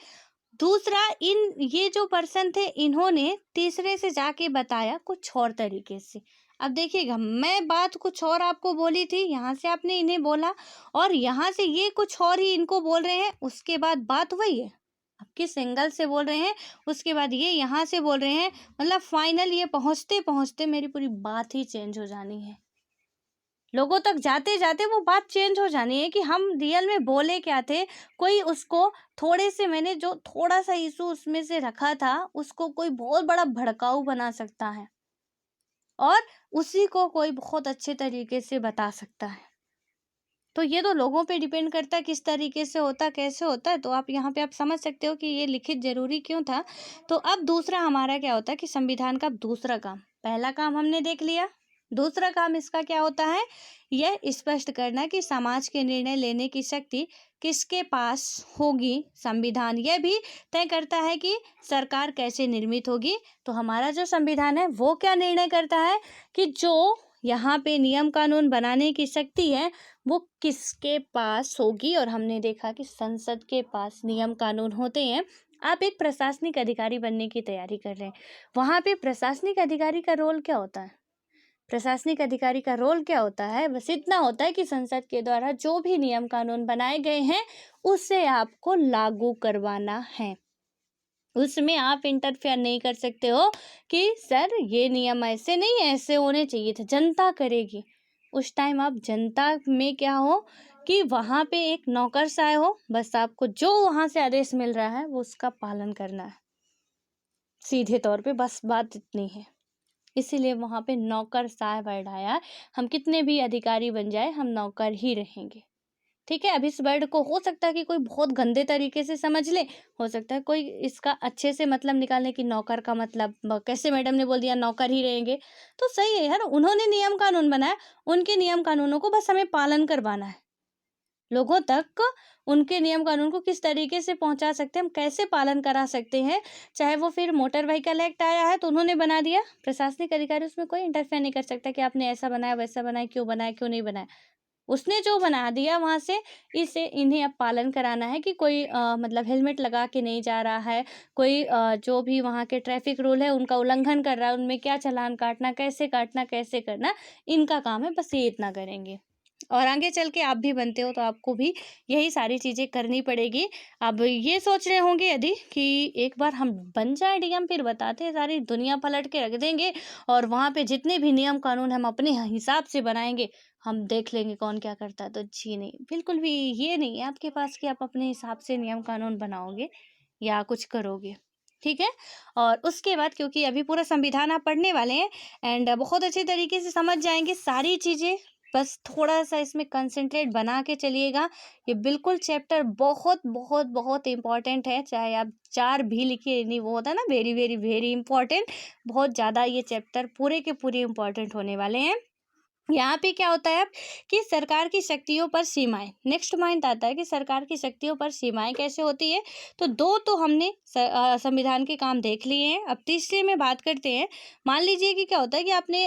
दूसरा, इन ये जो पर्सन थे इन्होंने तीसरे से जाके बताया कुछ और तरीके से। अब देखिएगा, मैं बात कुछ और आपको बोली थी, यहाँ से आपने इन्हें बोला और यहाँ से ये कुछ और ही इनको बोल रहे हैं, उसके बाद बात वही है। अब किस एंगल से बोल रहे हैं, उसके बाद ये यहाँ से बोल रहे हैं, मतलब फाइनल ये पहुँचते पहुँचते मेरी पूरी बात ही चेंज हो जानी है। लोगों तक जाते जाते वो बात चेंज हो जानी है कि हम रियल में बोले क्या थे। कोई उसको थोड़े से, मैंने जो थोड़ा सा इशू उसमें से रखा था, उसको कोई बहुत बड़ा भड़काऊ बना सकता है और उसी को कोई बहुत अच्छे तरीके से बता सकता है। तो ये तो लोगों पे डिपेंड करता है किस तरीके से होता, कैसे होता है। तो आप यहाँ पे आप समझ सकते हो कि ये लिखित जरूरी क्यों था। तो अब दूसरा हमारा क्या होता है कि संविधान का दूसरा काम, पहला काम हमने देख लिया, दूसरा काम इसका क्या होता है, यह स्पष्ट करना कि समाज के निर्णय लेने की शक्ति किसके पास होगी। संविधान यह भी तय करता है कि सरकार कैसे निर्मित होगी। तो हमारा जो संविधान है वो क्या निर्णय करता है कि जो यहाँ पे नियम कानून बनाने की शक्ति है वो किसके पास होगी। और हमने देखा कि संसद के पास नियम कानून होते हैं। आप एक प्रशासनिक अधिकारी बनने की तैयारी कर रहे हैं, वहाँ पे प्रशासनिक अधिकारी का रोल क्या होता है? प्रशासनिक अधिकारी का रोल क्या होता है? बस इतना होता है कि संसद के द्वारा जो भी नियम कानून बनाए गए हैं उसे आपको लागू करवाना है। उसमें आप इंटरफेयर नहीं कर सकते हो कि सर ये नियम ऐसे नहीं, ऐसे होने चाहिए थे, जनता करेगी। उस टाइम आप जनता में क्या हो कि वहाँ पे एक नौकरशाह हो, बस आपको जो वहाँ से आदेश मिल रहा है वो उसका पालन करना है, सीधे तौर पे बस बात इतनी है। इसीलिए वहाँ पे नौकरशाह वर्ड आया है। हम कितने भी अधिकारी बन जाए हम नौकर ही रहेंगे, ठीक है। अब इस वर्ड को हो सकता है कि कोई बहुत गंदे तरीके से समझ ले, हो सकता है कोई इसका अच्छे से मतलब निकालने की, नौकर का मतलब कैसे मैडम ने बोल दिया नौकर ही रहेंगे, तो सही है यार, उन्होंने नियम कानून बनाया, उनके नियम कानूनों को बस हमें पालन करवाना है। लोगों तक उनके नियम कानून को किस तरीके से पहुंचा सकते हैं, हम कैसे पालन करा सकते हैं। चाहे वो फिर मोटर व्हीकल एक्ट आया है तो उन्होंने बना दिया, प्रशासनिक अधिकारी उसमें कोई इंटरफेयर नहीं कर सकता कि आपने ऐसा बनाया वैसा बनाया, क्यों नहीं बनाया। उसने जो बना दिया वहां से, इसे इन्हें अब पालन कराना है कि कोई मतलब हेलमेट लगा के नहीं जा रहा है, कोई जो भी वहाँ के ट्रैफिक रूल है उनका उल्लंघन कर रहा है, उनमें क्या चालान काटना, कैसे करना, इनका काम है, बस ये इतना करेंगे। और आगे चल के आप भी बनते हो तो आपको भी यही सारी चीज़ें करनी पड़ेगी। अब ये सोच रहे होंगे यदि कि एक बार हम बन जाए डीएम, फिर बताते हैं सारी दुनिया पलट के रख देंगे और वहाँ पे जितने भी नियम कानून हम अपने हिसाब से बनाएंगे, हम देख लेंगे कौन क्या करता है। तो जी नहीं, बिल्कुल भी ये नहीं है आपके पास कि आप अपने हिसाब से नियम कानून बनाओगे या कुछ करोगे, ठीक है। और उसके बाद, क्योंकि अभी पूरा संविधान आप पढ़ने वाले हैं एंड बहुत अच्छे तरीके से समझ जाएंगे सारी चीज़ें, बस थोड़ा सा इसमें कंसंट्रेट बना के चलिएगा। ये बिल्कुल चैप्टर बहुत बहुत बहुत इम्पॉर्टेंट है, चाहे आप 4 भी लिखिए, नहीं वो होता है ना वेरी वेरी वेरी इंपॉर्टेंट, बहुत ज़्यादा ये चैप्टर पूरे के पूरे इम्पॉर्टेंट होने वाले हैं। यहाँ पे क्या होता है अब कि सरकार की शक्तियों पर सीमाएं, नेक्स्ट पॉइंट आता है कि सरकार की शक्तियों पर सीमाएं कैसे होती है। तो दो तो हमने संविधान के काम देख लिए हैं, अब तीसरे में बात करते हैं। मान लीजिए कि क्या होता है कि आपने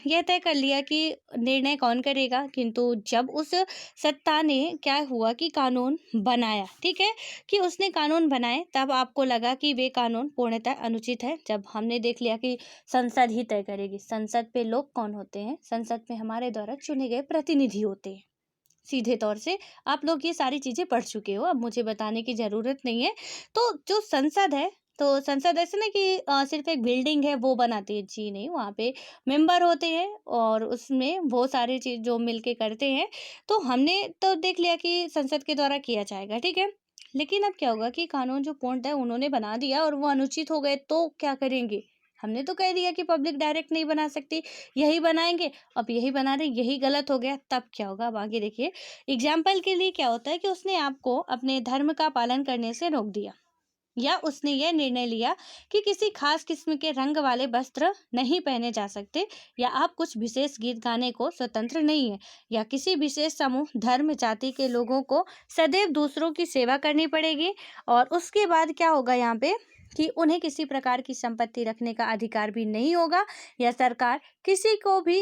यह तय कर लिया कि निर्णय कौन करेगा, किंतु जब उस सत्ता ने क्या हुआ कि कानून बनाया, ठीक है, कि उसने कानून बनाए, तब आपको लगा कि वे कानून पूर्णतः अनुचित है। जब हमने देख लिया कि संसद ही तय करेगी, संसद पे लोग कौन होते हैं, संसद में हमारे द्वारा चुने गए प्रतिनिधि होते हैं, सीधे तौर से। आप लोग ये सारी चीजें पढ़ चुके हो, अब मुझे बताने की जरूरत नहीं है। तो जो संसद है, तो संसद ऐसे ना कि सिर्फ एक बिल्डिंग है वो बनाती है, जी नहीं, वहाँ पे मेंबर होते हैं और उसमें बहुत सारी चीज जो मिलके करते हैं। तो हमने तो देख लिया कि संसद के द्वारा किया जाएगा, ठीक है। लेकिन अब क्या होगा कि कानून जो पूर्णतः उन्होंने बना दिया और वो अनुचित हो गए, तो क्या करेंगे। हमने तो कह दिया कि पब्लिक डायरेक्ट नहीं बना सकती, यही बनाएंगे, अब यही बना रहे, यही गलत हो गया, तब क्या होगा। अब आगे देखिए, एग्जाम्पल के लिए क्या होता है कि उसने आपको अपने धर्म का पालन करने से रोक दिया, या उसने यह निर्णय लिया कि किसी खास किस्म के रंग वाले वस्त्र नहीं पहने जा सकते, या आप कुछ विशेष गीत गाने को स्वतंत्र नहीं है, या किसी विशेष समूह धर्म जाति के लोगों को सदैव दूसरों की सेवा करनी पड़ेगी। और उसके बाद क्या होगा यहाँ पे कि उन्हें किसी प्रकार की संपत्ति रखने का अधिकार भी नहीं होगा, या सरकार किसी को भी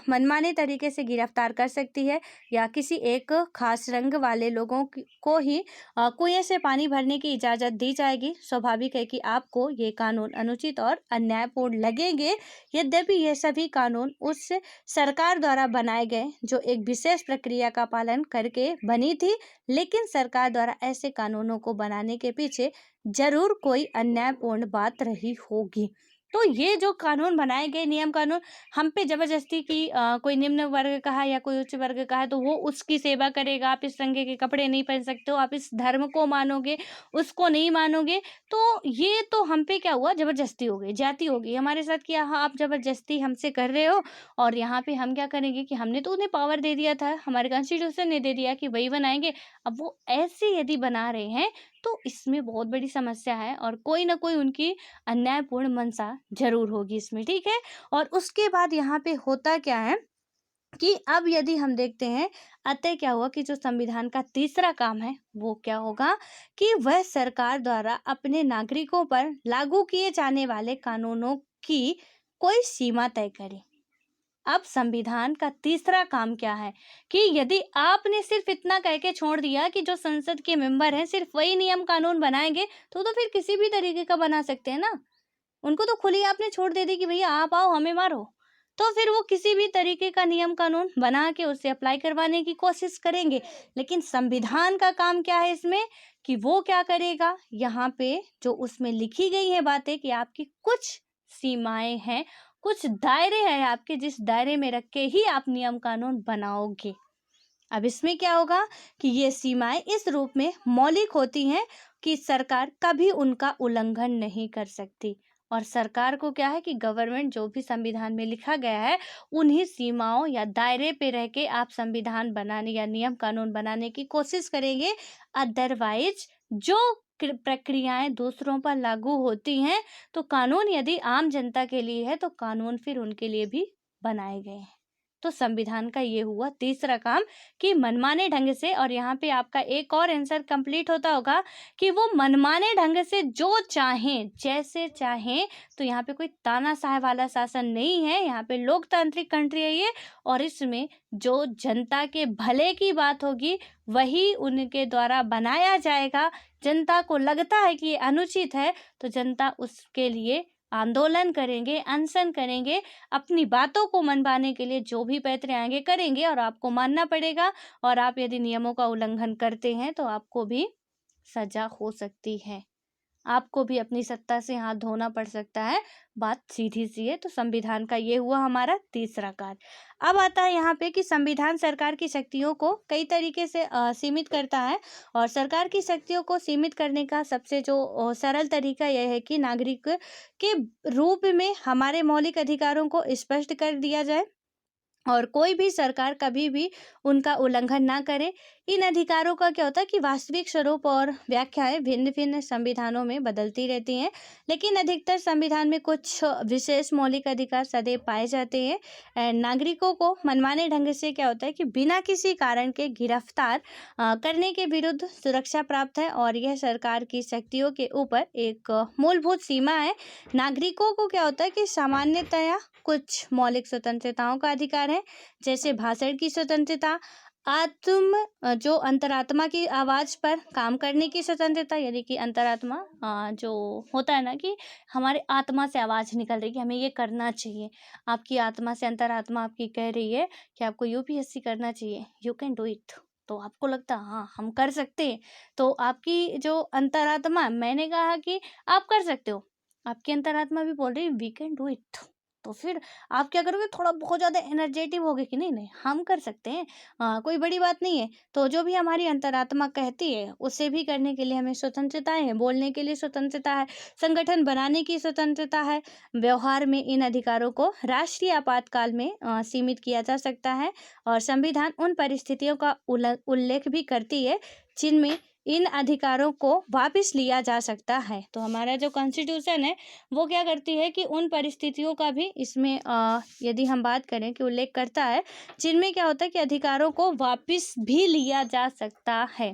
मनमाने तरीके से गिरफ्तार कर सकती है, या किसी एक खास रंग वाले लोगों को ही कुएं से पानी भरने की इजाज़त दी जाएगी। स्वाभाविक है कि आपको ये कानून अनुचित और अन्यायपूर्ण लगेंगे। यद्यपि ये सभी कानून उस सरकार द्वारा बनाए गए जो एक विशेष प्रक्रिया का पालन करके बनी थी, लेकिन सरकार द्वारा ऐसे कानूनों को बनाने के पीछे जरूर कोई अन्यायपूर्ण बात रही होगी। तो ये जो कानून बनाए गए नियम कानून हम पे जबरदस्ती की कोई निम्न वर्ग का है या कोई उच्च वर्ग का है तो वो उसकी सेवा करेगा, आप इस रंग के कपड़े नहीं पहन सकते हो, आप इस धर्म को मानोगे, उसको नहीं मानोगे। तो ये तो हम पे क्या हुआ, जबरदस्ती हो गई, जाति हो गई हमारे साथ कि हाँ आप जबरदस्ती हमसे कर रहे हो। और यहाँ पे हम क्या करेंगे कि हमने तो उन्हें पावर दे दिया था, हमारे कॉन्स्टिट्यूशन ने दे दिया कि वही बनाएंगे। अब वो ऐसे यदि बना रहे हैं तो इसमें बहुत बड़ी समस्या है और कोई ना कोई उनकी अन्यायपूर्ण मंशा जरूर होगी इसमें, ठीक है। और उसके बाद यहाँ पे होता क्या है कि अब यदि हम देखते हैं, अतः क्या हुआ कि जो संविधान का तीसरा काम है वो क्या होगा कि वह सरकार द्वारा अपने नागरिकों पर लागू किए जाने वाले कानूनों की कोई सीमा तय करे। अब संविधान का तीसरा काम क्या है कि यदि आपने सिर्फ इतना कह के छोड़ दिया कि जो संसद के मेंबर हैं सिर्फ वही नियम कानून बनाएंगे, तो फिर किसी भी तरीके का बना सकते हैं ना। उनको तो खुली आपने छोड़ दे दी कि भैया आप आओ हमें मारो, तो फिर वो किसी भी तरीके का नियम कानून बना के उससे अप्लाई करवाने की कोशिश करेंगे। लेकिन संविधान का काम क्या है इसमें कि वो क्या करेगा, यहाँ पे जो उसमें लिखी गई है बातें कि आपकी कुछ सीमाएं हैं, कुछ दायरे हैं आपके, जिस दायरे में रख के ही आप नियम कानून बनाओगे। अब इसमें क्या होगा कि ये सीमाएं इस रूप में मौलिक होती हैं कि सरकार कभी उनका उल्लंघन नहीं कर सकती। और सरकार को क्या है कि गवर्नमेंट जो भी संविधान में लिखा गया है उन्हीं सीमाओं या दायरे पे रह के आप संविधान बनाने या नियम कानून बनाने की कोशिश करेंगे। अदरवाइज जो प्रक्रियाएं दूसरों पर लागू होती हैं, तो कानून यदि आम जनता के लिए है तो कानून फिर उनके लिए भी बनाए गए हैं। तो संविधान का ये हुआ तीसरा काम कि मनमाने ढंग से, और यहाँ पे आपका एक और आंसर कंप्लीट होता होगा कि वो मनमाने ढंग से जो चाहें जैसे चाहें। तो यहाँ पे कोई तानाशाह वाला शासन नहीं है, यहाँ पे लोकतांत्रिक कंट्री है ये, और इसमें जो जनता के भले की बात होगी वही उनके द्वारा बनाया जाएगा। जनता को लगता है कि ये अनुचित है तो जनता उसके लिए आंदोलन करेंगे, अनशन करेंगे, अपनी बातों को मनवाने के लिए जो भी पैतरे आएंगे करेंगे, और आपको मानना पड़ेगा। और आप यदि नियमों का उल्लंघन करते हैं तो आपको भी सजा हो सकती है, आपको भी अपनी सत्ता से हाथ धोना पड़ सकता है। बात सीधी सी है। तो संविधान का ये हुआ हमारा तीसरा कार्य। अब आता है यहाँ पे कि संविधान सरकार की शक्तियों को कई तरीके से सीमित करता है, और सरकार की शक्तियों को सीमित करने का सबसे जो सरल तरीका यह है कि नागरिक के रूप में हमारे मौलिक अधिकारों को स्पष्ट कर दिया जाए और कोई भी सरकार कभी भी उनका उल्लंघन ना करे। इन अधिकारों का क्या होता है कि वास्तविक स्वरूप और व्याख्याएं भिन्न भिन्न संविधानों में बदलती रहती हैं, लेकिन अधिकतर संविधान में कुछ विशेष मौलिक अधिकार सदैव पाए जाते हैं। नागरिकों को मनमाने ढंग से क्या होता है कि बिना किसी कारण के गिरफ्तार करने के विरुद्ध सुरक्षा प्राप्त है, और यह सरकार की शक्तियों के ऊपर एक मूलभूत सीमा है। नागरिकों को क्या होता है कि सामान्यतया कुछ मौलिक स्वतंत्रताओं का अधिकार है, जैसे भाषण की स्वतंत्रता, जो अंतरात्मा की आवाज पर काम करने की स्वतंत्रता, यानी कि अंतरात्मा जो होता है ना कि हमारे आत्मा से आवाज निकल रही है कि हमें ये करना चाहिए, आपकी आत्मा से अंतरात्मा आपकी कह रही है कि आपको यूपीएससी करना चाहिए, यू कैन डू इट, तो आपको लगता है हाँ हम कर सकते हैं, तो आपकी जो अंतरात्मा, मैंने कहा कि आप कर सकते हो, आपकी अंतरात्मा भी बोल रही है वी कैन डू इट, तो फिर आप क्या करोगे, थोड़ा बहुत ज़्यादा एनर्जेटिक होगे कि नहीं नहीं हम कर सकते हैं, कोई बड़ी बात नहीं है। तो जो भी हमारी अंतरात्मा कहती है उसे भी करने के लिए हमें स्वतंत्रताएं हैं, बोलने के लिए स्वतंत्रता है, संगठन बनाने की स्वतंत्रता है। व्यवहार में इन अधिकारों को राष्ट्रीय आपातकाल में सीमित किया जा सकता है, और संविधान उन परिस्थितियों का उल्लेख भी करती है जिनमें इन अधिकारों को वापस लिया जा सकता है। तो हमारा जो कॉन्स्टिट्यूशन है वो क्या करती है कि उन परिस्थितियों का भी इसमें यदि हम बात करें कि उल्लेख करता है जिनमें क्या होता है कि अधिकारों को वापस भी लिया जा सकता है।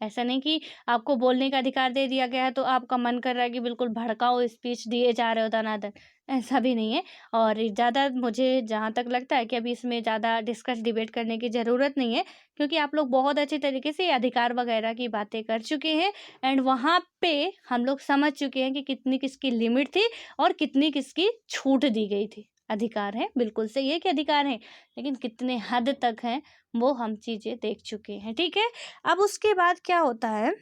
ऐसा नहीं कि आपको बोलने का अधिकार दे दिया गया है तो आपका मन कर रहा है कि बिल्कुल भड़काऊ स्पीच दिए जा रहे हो दनादन, ऐसा भी नहीं है। और ज़्यादा मुझे जहाँ तक लगता है कि अभी इसमें ज़्यादा डिस्कस डिबेट करने की ज़रूरत नहीं है, क्योंकि आप लोग बहुत अच्छे तरीके से अधिकार वगैरह की बातें कर चुके हैं एंड वहाँ पे हम लोग समझ चुके हैं कि कितनी किसकी लिमिट थी और कितनी किसकी छूट दी गई थी। अधिकार है, बिल्कुल सही है कि अधिकार हैं, लेकिन कितने हद तक हैं वो हम चीज़ें देख चुके हैं, ठीक है? अब उसके बाद क्या होता है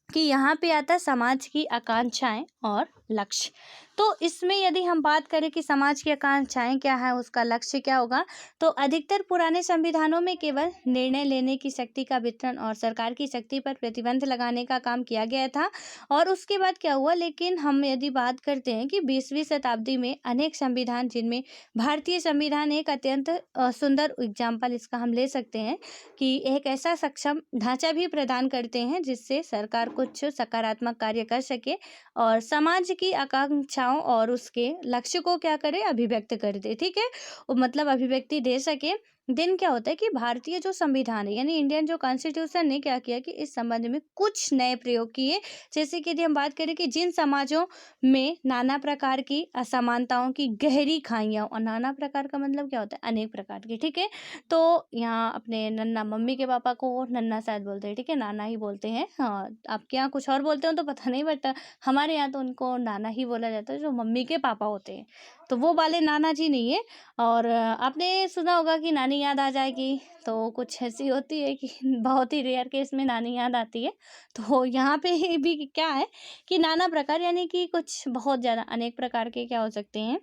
कि यहाँ पे आता है समाज की आकांक्षाएं और लक्ष्य। तो इसमें यदि हम बात करें कि समाज की आकांक्षाएं क्या है, उसका लक्ष्य क्या होगा, तो अधिकतर पुराने संविधानों में केवल निर्णय लेने की शक्ति का वितरण और सरकार की शक्ति पर प्रतिबंध लगाने का काम किया गया था। और उसके बाद क्या हुआ, लेकिन हम यदि बात करते हैं कि 20वीं शताब्दी में अनेक संविधान, जिनमें भारतीय संविधान एक अत्यंत सुंदर एग्जाम्पल इसका हम ले सकते हैं, कि एक ऐसा सक्षम ढांचा भी प्रदान करते हैं जिससे सरकार कुछ सकारात्मक कार्य कर सके और समाज की आकांक्षाओं और उसके लक्ष्य को क्या करे, अभिव्यक्त कर दे, ठीक है, मतलब अभिव्यक्ति दे सके। दिन क्या होता है कि भारतीय जो संविधान है यानी इंडियन जो कॉन्स्टिट्यूशन ने क्या किया कि इस संबंध में कुछ नए प्रयोग किए। जैसे कि यदि हम बात करें कि जिन समाजों में नाना प्रकार की असमानताओं की गहरी खाइयां, और नाना प्रकार का मतलब क्या होता है, अनेक प्रकार की, ठीक है। तो यहाँ अपने नन्ना मम्मी के पापा को नन्ना शायद बोलते हैं, ठीक है, नाना ही बोलते हैं। हाँ, आपके यहाँ कुछ और बोलते हो तो पता नहीं, बट हमारे यहाँ तो उनको नाना ही बोला जाता है, जो मम्मी के पापा होते हैं। तो वो वाले नाना जी नहीं है। और आपने सुना होगा कि नानी याद आ जाएगी, तो कुछ ऐसी होती है कि बहुत ही रेयर केस में नानी याद आती है। तो यहाँ पे भी क्या है कि नाना प्रकार यानी कि कुछ बहुत ज़्यादा अनेक प्रकार के क्या हो सकते हैं,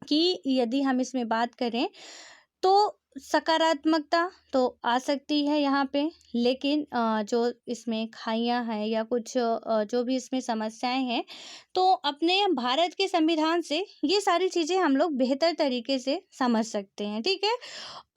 कि यदि हम इसमें बात करें तो सकारात्मकता तो आ सकती है यहाँ पे, लेकिन जो इसमें खाइयाँ हैं या कुछ जो भी इसमें समस्याएं हैं, तो अपने भारत के संविधान से ये सारी चीज़ें हम लोग बेहतर तरीके से समझ सकते हैं, ठीक है।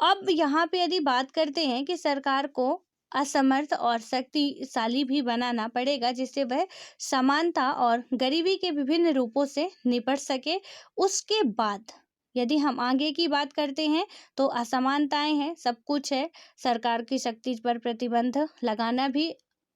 अब यहाँ पे यदि बात करते हैं कि सरकार को असमर्थ और शक्तिशाली भी बनाना पड़ेगा, जिससे वह समानता और गरीबी के विभिन्न रूपों से निपट सके। उसके बाद यदि हम आगे की बात करते हैं तो असमानताएं हैं, सब कुछ है, सरकार की शक्ति पर प्रतिबंध लगाना भी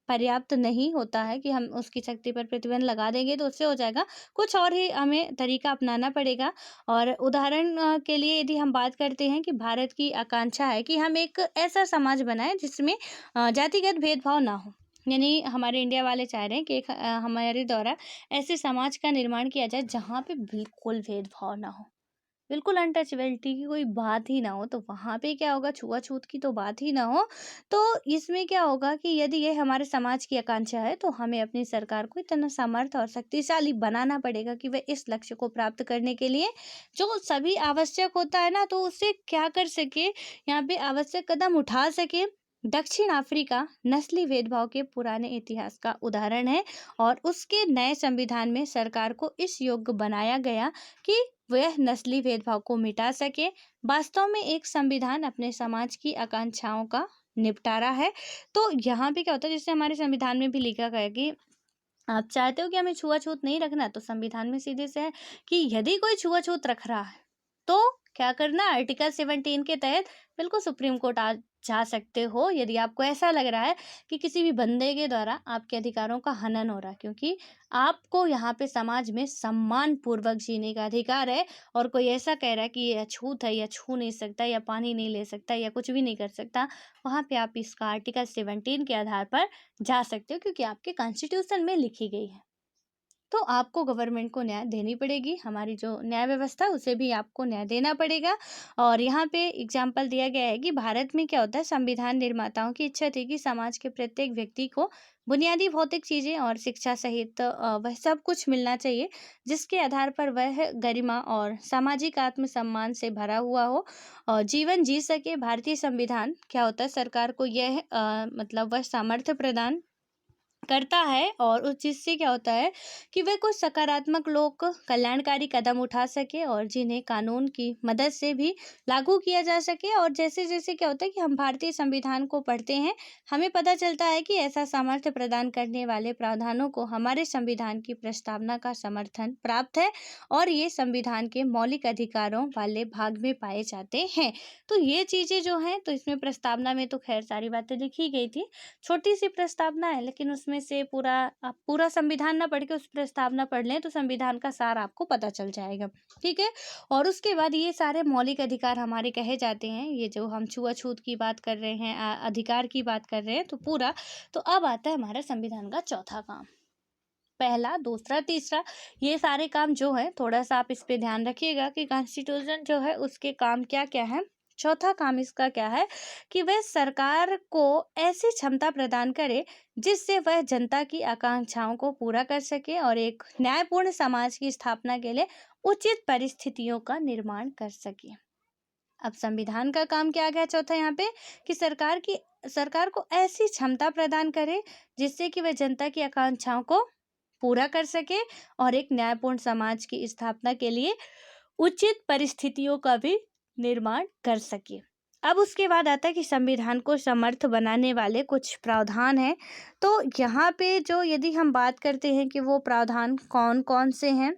पर्याप्त नहीं होता है कि हम उसकी शक्ति पर प्रतिबंध लगा देंगे तो उससे हो जाएगा, कुछ और ही हमें तरीका अपनाना पड़ेगा। और उदाहरण के लिए यदि हम बात करते हैं कि भारत की आकांक्षा है कि हम एक ऐसा समाज बनाएं जिसमें जातिगत भेदभाव ना हो, यानी हमारे इंडिया वाले चाह रहे हैं कि हमारे द्वारा ऐसे समाज का निर्माण किया जाए जहाँ पे बिल्कुल भेदभाव ना हो, बिल्कुल अनटचेबिलिटी की कोई बात ही ना हो। तो वहाँ पे क्या होगा, छुआछूत की तो बात ही ना हो। तो इसमें क्या होगा कि यदि ये हमारे समाज की आकांक्षा है तो हमें अपनी सरकार को इतना समर्थ और शक्तिशाली बनाना पड़ेगा कि वह इस लक्ष्य को प्राप्त करने के लिए जो सभी आवश्यक होता है ना, तो उससे क्या कर सके, यहाँ पे आवश्यक कदम उठा सके। दक्षिण अफ्रीका नस्ली भेदभाव के पुराने इतिहास का उदाहरण है और उसके नए संविधान में सरकार को इस योग्य बनाया गया कि वह नस्ली भेदभाव को मिटा सके। वास्तव में एक संविधान अपने समाज की आकांक्षाओं का निपटारा है। तो यहाँ पे क्या होता है, जैसे हमारे संविधान में भी लिखा गया है कि आप चाहते हो कि हमें छुआछूत नहीं रखना, तो संविधान में सीधे से है कि यदि कोई छुआछूत रख रहा है तो क्या करना, आर्टिकल 17 के तहत बिल्कुल सुप्रीम कोर्ट आ जा सकते हो यदि आपको ऐसा लग रहा है कि किसी भी बंदे के द्वारा आपके अधिकारों का हनन हो रहा है, क्योंकि आपको यहाँ पे समाज में सम्मान पूर्वक जीने का अधिकार है। और कोई ऐसा कह रहा है कि ये अछूत है या छू नहीं सकता या पानी नहीं ले सकता या कुछ भी नहीं कर सकता, वहाँ पे आप इसका आर्टिकल 17 के आधार पर जा सकते हो, क्योंकि आपके कॉन्स्टिट्यूशन में लिखी गई है। तो आपको गवर्नमेंट को न्याय देनी पड़ेगी, हमारी जो न्याय व्यवस्था है उसे भी आपको न्याय देना पड़ेगा। और यहाँ पे एग्जाम्पल दिया गया है कि भारत में क्या होता है, संविधान निर्माताओं की इच्छा थी कि समाज के प्रत्येक व्यक्ति को बुनियादी भौतिक चीज़ें और शिक्षा सहित वह सब कुछ मिलना चाहिए जिसके आधार पर वह गरिमा और सामाजिक आत्मसम्मान से भरा हुआ हो और जीवन जी सके। भारतीय संविधान क्या होता है, सरकार को यह मतलब वह सामर्थ्य प्रदान करता है, और उस जिससे क्या होता है कि वे कुछ सकारात्मक लोक कल्याणकारी कदम उठा सके और जिन्हें कानून की मदद से भी लागू किया जा सके। और जैसे जैसे क्या होता है कि हम भारतीय संविधान को पढ़ते हैं, हमें पता चलता है कि ऐसा सामर्थ्य प्रदान करने वाले प्रावधानों को हमारे संविधान की प्रस्तावना का समर्थन प्राप्त है और ये संविधान के मौलिक अधिकारों वाले भाग में पाए जाते हैं। तो ये चीजें जो हैं, तो इसमें प्रस्तावना में तो खैर सारी बातें लिखी गई थी, छोटी सी प्रस्तावना है, लेकिन उसमें से पूरा आप पूरा संविधान ना पढ़ के उस प्रस्तावना पढ़ लें तो संविधान का सार आपको पता चल जाएगा। ठीक है। और उसके बाद ये सारे मौलिक अधिकार हमारे कहे जाते हैं, ये जो हम छुआछूत की बात कर रहे हैं, अधिकार की बात कर रहे हैं, तो पूरा। तो अब आता है हमारा संविधान का चौथा काम। पहला, दूसरा, तीसरा, ये सारे काम जो है, थोड़ा सा आप इस पे ध्यान रखिएगा कि कॉन्स्टिट्यूशन जो है उसके काम क्या क्या है। चौथा काम इसका क्या है कि वह सरकार को ऐसी क्षमता प्रदान करे जिससे वह जनता की आकांक्षाओं को पूरा कर सके और एक न्यायपूर्ण समाज की स्थापना के लिए उचित परिस्थितियों का निर्माण कर सके। अब संविधान का काम क्या गया चौथा यहाँ पे कि सरकार को ऐसी क्षमता प्रदान करे जिससे कि वह जनता की आकांक्षाओं को पूरा कर सके और एक न्यायपूर्ण समाज की स्थापना के लिए उचित परिस्थितियों का भी निर्माण कर सके। अब उसके बाद आता है कि संविधान को समर्थ बनाने वाले कुछ प्रावधान हैं। तो यहाँ पे जो यदि हम बात करते हैं कि वो प्रावधान कौन कौन से हैं,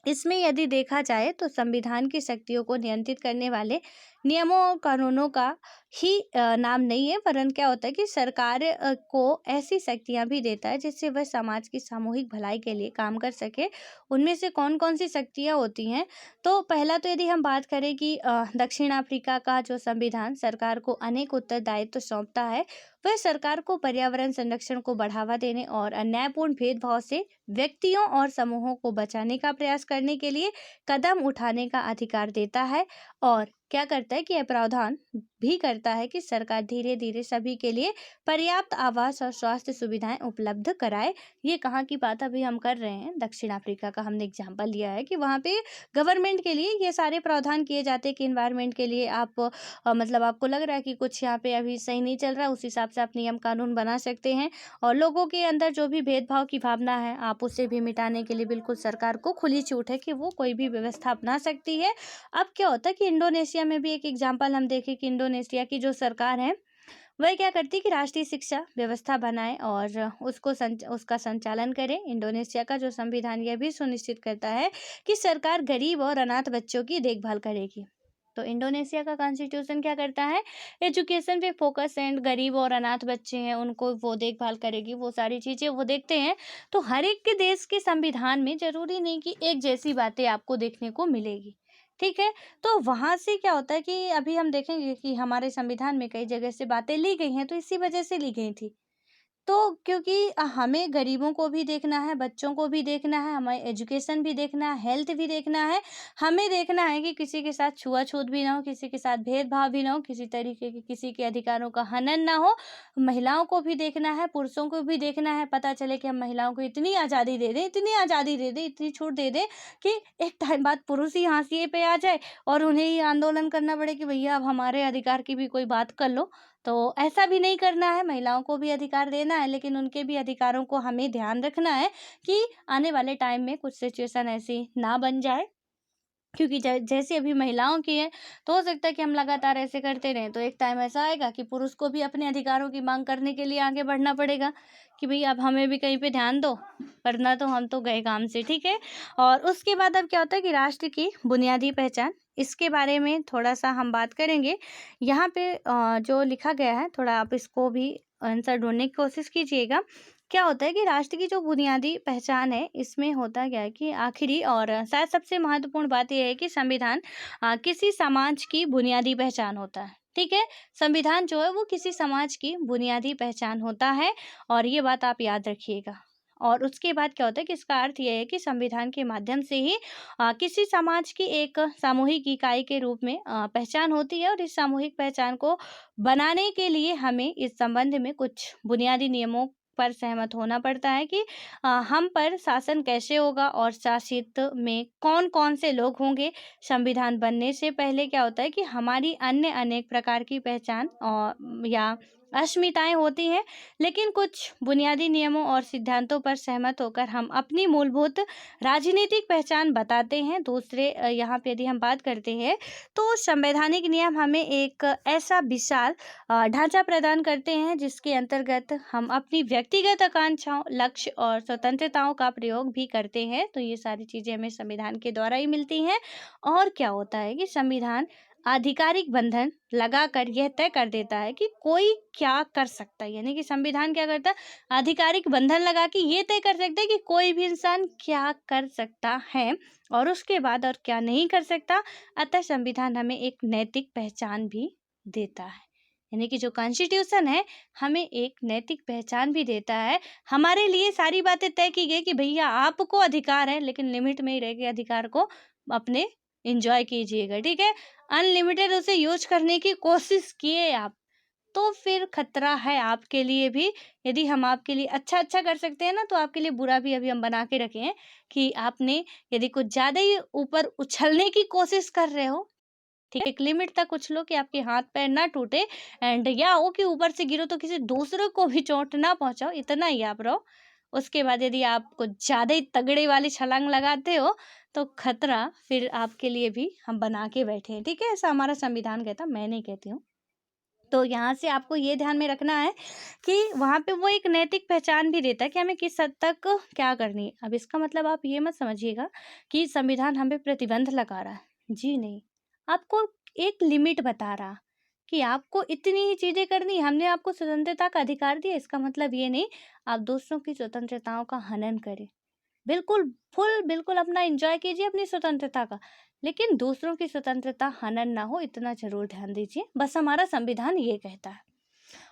इसमें यदि देखा जाए तो संविधान की शक्तियों को नियंत्रित करने वाले नियमों और कानूनों का ही नाम नहीं है, वरन क्या होता है कि सरकार को ऐसी शक्तियां भी देता है जिससे वह समाज की सामूहिक भलाई के लिए काम कर सके। उनमें से कौन कौन सी शक्तियां होती हैं, तो पहला तो यदि हम बात करें कि दक्षिण अफ्रीका का जो संविधान सरकार को अनेक उत्तरदायित्व सौंपता है, वह सरकार को पर्यावरण संरक्षण को बढ़ावा देने और अन्यायपूर्ण भेदभाव से व्यक्तियों और समूहों को बचाने का प्रयास करने के लिए कदम उठाने का अधिकार देता है। और क्या करता है कि यह प्रावधान भी करता है कि सरकार धीरे धीरे सभी के लिए पर्याप्त आवास और स्वास्थ्य सुविधाएं उपलब्ध कराए। ये कहाँ की बात अभी हम कर रहे हैं, दक्षिण अफ्रीका का हमने एग्जाम्पल लिया है कि वहाँ पे गवर्नमेंट के लिए ये सारे प्रावधान किए जाते हैं कि इन्वायरमेंट के लिए आप मतलब आपको लग रहा है कि कुछ यहाँ पे अभी सही नहीं चल रहा, उस हिसाब से आप नियम कानून बना सकते हैं और लोगों के अंदर जो भी भेदभाव की भावना है आप उसे भी मिटाने के लिए बिल्कुल सरकार को खुली छूट है कि वो कोई भी व्यवस्था अपना सकती है। अब क्या होता है कि इंडोनेशिया में भी एक एग्जाम्पल हम देखें कि इंडोनेशिया की जो सरकार है वह क्या करती है कि राष्ट्रीय शिक्षा व्यवस्था बनाए और उसका संचालन करे। इंडोनेशिया का जो संविधान यह भी सुनिश्चित करता है कि सरकार गरीब और अनाथ बच्चों की देखभाल करेगी। तो इंडोनेशिया का कॉन्स्टिट्यूशन क्या करता है, एजुकेशन पे फोकस एंड गरीब और अनाथ बच्चे हैं उनको वो देखभाल करेगी, वो सारी चीज़ें वो देखते हैं। तो हर एक के देश के संविधान में जरूरी नहीं कि एक जैसी बातें आपको देखने को मिलेगी। ठीक है। तो वहाँ से क्या होता है कि अभी हम देखेंगे कि हमारे संविधान में कई जगह से बातें ली गई हैं, तो इसी वजह से ली गई थी। तो क्योंकि हमें गरीबों को भी देखना है, बच्चों को भी देखना है, हमें एजुकेशन भी देखना है, हेल्थ भी देखना है। हमें देखना है कि किसी के साथ छुआ-छूत भी ना हो, किसी के साथ भेदभाव भी ना हो, किसी तरीके के किसी के अधिकारों का हनन ना हो। महिलाओं को भी देखना है, पुरुषों को भी देखना है। पता चले कि हम महिलाओं को इतनी आज़ादी दे दें, इतनी आज़ादी दे दें, इतनी छूट दे दें कि एक टाइम बाद पुरुष ही हाशिए पे आ जाए और उन्हें ही आंदोलन करना पड़े कि भैया अब हमारे अधिकार की भी कोई बात कर लो। तो ऐसा भी नहीं करना है, महिलाओं को भी अधिकार देना है, लेकिन उनके भी अधिकारों को हमें ध्यान रखना है कि आने वाले टाइम में कुछ सिचुएशन ऐसी ना बन जाए। क्योंकि जैसे अभी महिलाओं की है, तो हो सकता है कि हम लगातार ऐसे करते रहें, तो एक टाइम ऐसा आएगा कि पुरुष को भी अपने अधिकारों की मांग करने के लिए आगे बढ़ना पड़ेगा कि भई अब हमें भी कहीं पे ध्यान दो, वरना तो हम तो गए काम से। ठीक है। और उसके बाद अब क्या होता है कि राष्ट्र की बुनियादी पहचान, इसके बारे में थोड़ा-सा हम बात करेंगे। यहाँ पे जो लिखा गया है, थोड़ा आप इसको भी आंसर ढूँढने की कोशिश कीजिएगा। क्या होता है कि राष्ट्र की जो बुनियादी पहचान है, इसमें होता क्या है कि आखिरी और शायद सबसे महत्वपूर्ण बात ये है कि संविधान किसी समाज की बुनियादी पहचान होता है। ठीक है। संविधान जो है वो किसी समाज की बुनियादी पहचान होता है और ये बात आप याद रखिएगा। और उसके बाद क्या होता है कि इसका अर्थ ये है कि संविधान के माध्यम से ही किसी समाज की एक सामूहिक इकाई के रूप में पहचान होती है और इस सामूहिक पहचान को बनाने के लिए हमें इस संबंध में कुछ बुनियादी नियमों पर सहमत होना पड़ता है कि हम पर शासन कैसे होगा और शासित में कौन-कौन से लोग होंगे। संविधान बनने से पहले क्या होता है कि हमारी अन्य अनेक प्रकार की पहचान या अस्मिताएं होती हैं, लेकिन कुछ बुनियादी नियमों और सिद्धांतों पर सहमत होकर हम अपनी मूलभूत राजनीतिक पहचान बताते हैं। दूसरे यहाँ पे यदि हम बात करते हैं तो संवैधानिक नियम हमें एक ऐसा विशाल ढांचा प्रदान करते हैं जिसके अंतर्गत हम अपनी व्यक्तिगत आकांक्षाओं, लक्ष्य और स्वतंत्रताओं का प्रयोग भी करते हैं। तो ये सारी चीजें हमें संविधान के द्वारा ही मिलती हैं। और क्या होता है कि संविधान आधिकारिक बंधन लगाकर यह तय कर देता है कि कोई क्या कर सकता है, यानी कि संविधान क्या करता है, आधिकारिक बंधन लगा के ये तय कर सकता है कि कोई भी इंसान क्या कर सकता है और उसके बाद और क्या नहीं कर सकता। अतः संविधान हमें एक नैतिक पहचान भी देता है, यानी कि जो कॉन्स्टिट्यूशन है हमें एक नैतिक पहचान भी देता है। हमारे लिए सारी बातें तय की गई कि भैया आपको अधिकार है, लेकिन लिमिट में ही रह के अधिकार को अपने एंजॉय कीजिएगा, ठीक है। अनलिमिटेड उसे यूज करने की कोशिश किए आप तो फिर खतरा है आपके लिए भी। यदि हम आपके लिए अच्छा अच्छा कर सकते हैं ना, तो आपके लिए बुरा भी अभी हम बना के रखे हैं कि आपने यदि कुछ ज्यादा ही ऊपर उछलने की कोशिश कर रहे हो, ठीक है, एक लिमिट तक उछलो कि आपके हाथ पैर ना टूटे एंड या हो कि ऊपर से गिरो तो किसी दूसरे को भी चोट ना पहुंचाओ, इतना ही आप रहो। उसके बाद यदि आप कुछ ज्यादा ही तगड़े वाली छलांग लगाते हो तो खतरा फिर आपके लिए भी हम बना के बैठे हैं, ठीक है। ऐसा हमारा संविधान कहता, मैं नहीं कहती हूँ। तो यहाँ से आपको ये ध्यान में रखना है कि वहाँ पे वो एक नैतिक पहचान भी देता है कि हमें किस हद तक क्या करनी है। अब इसका मतलब आप ये मत समझिएगा कि संविधान हमें प्रतिबंध लगा रहा है, जी नहीं। आपको एक लिमिट बता रहा कि आपको इतनी ही चीजें करनी। हमने आपको स्वतंत्रता का अधिकार दिया, इसका मतलब ये नहीं आप दूसरों की स्वतंत्रताओं का हनन करें। बिल्कुल बिल्कुल अपना एंजॉय कीजिए अपनी स्वतंत्रता का, लेकिन दूसरों की स्वतंत्रता हनन ना हो, इतना जरूर ध्यान दीजिए। बस हमारा संविधान ये कहता है।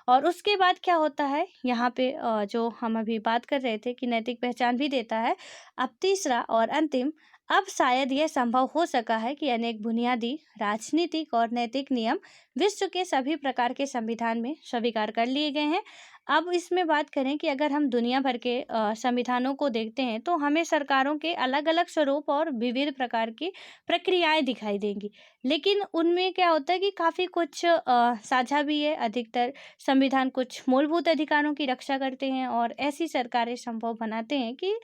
और उसके बाद क्या होता है यहाँ पे जो हम अभी बात कर रहे थे कि नैतिक पहचान भी देता है। अब तीसरा और अंतिम, अब शायद यह संभव हो सका है कि अनेक बुनियादी राजनीतिक और नैतिक नियम विश्व के सभी प्रकार के संविधान में स्वीकार कर लिए गए हैं। अब इसमें बात करें कि अगर हम दुनिया भर के संविधानों को देखते हैं तो हमें सरकारों के अलग अलग स्वरूप और विविध प्रकार की प्रक्रियाएं दिखाई देंगी, लेकिन उनमें क्या होता है कि काफ़ी कुछ साझा भी है। अधिकतर संविधान कुछ मूलभूत अधिकारों की रक्षा करते हैं और ऐसी सरकारें संभव बनाते हैं कि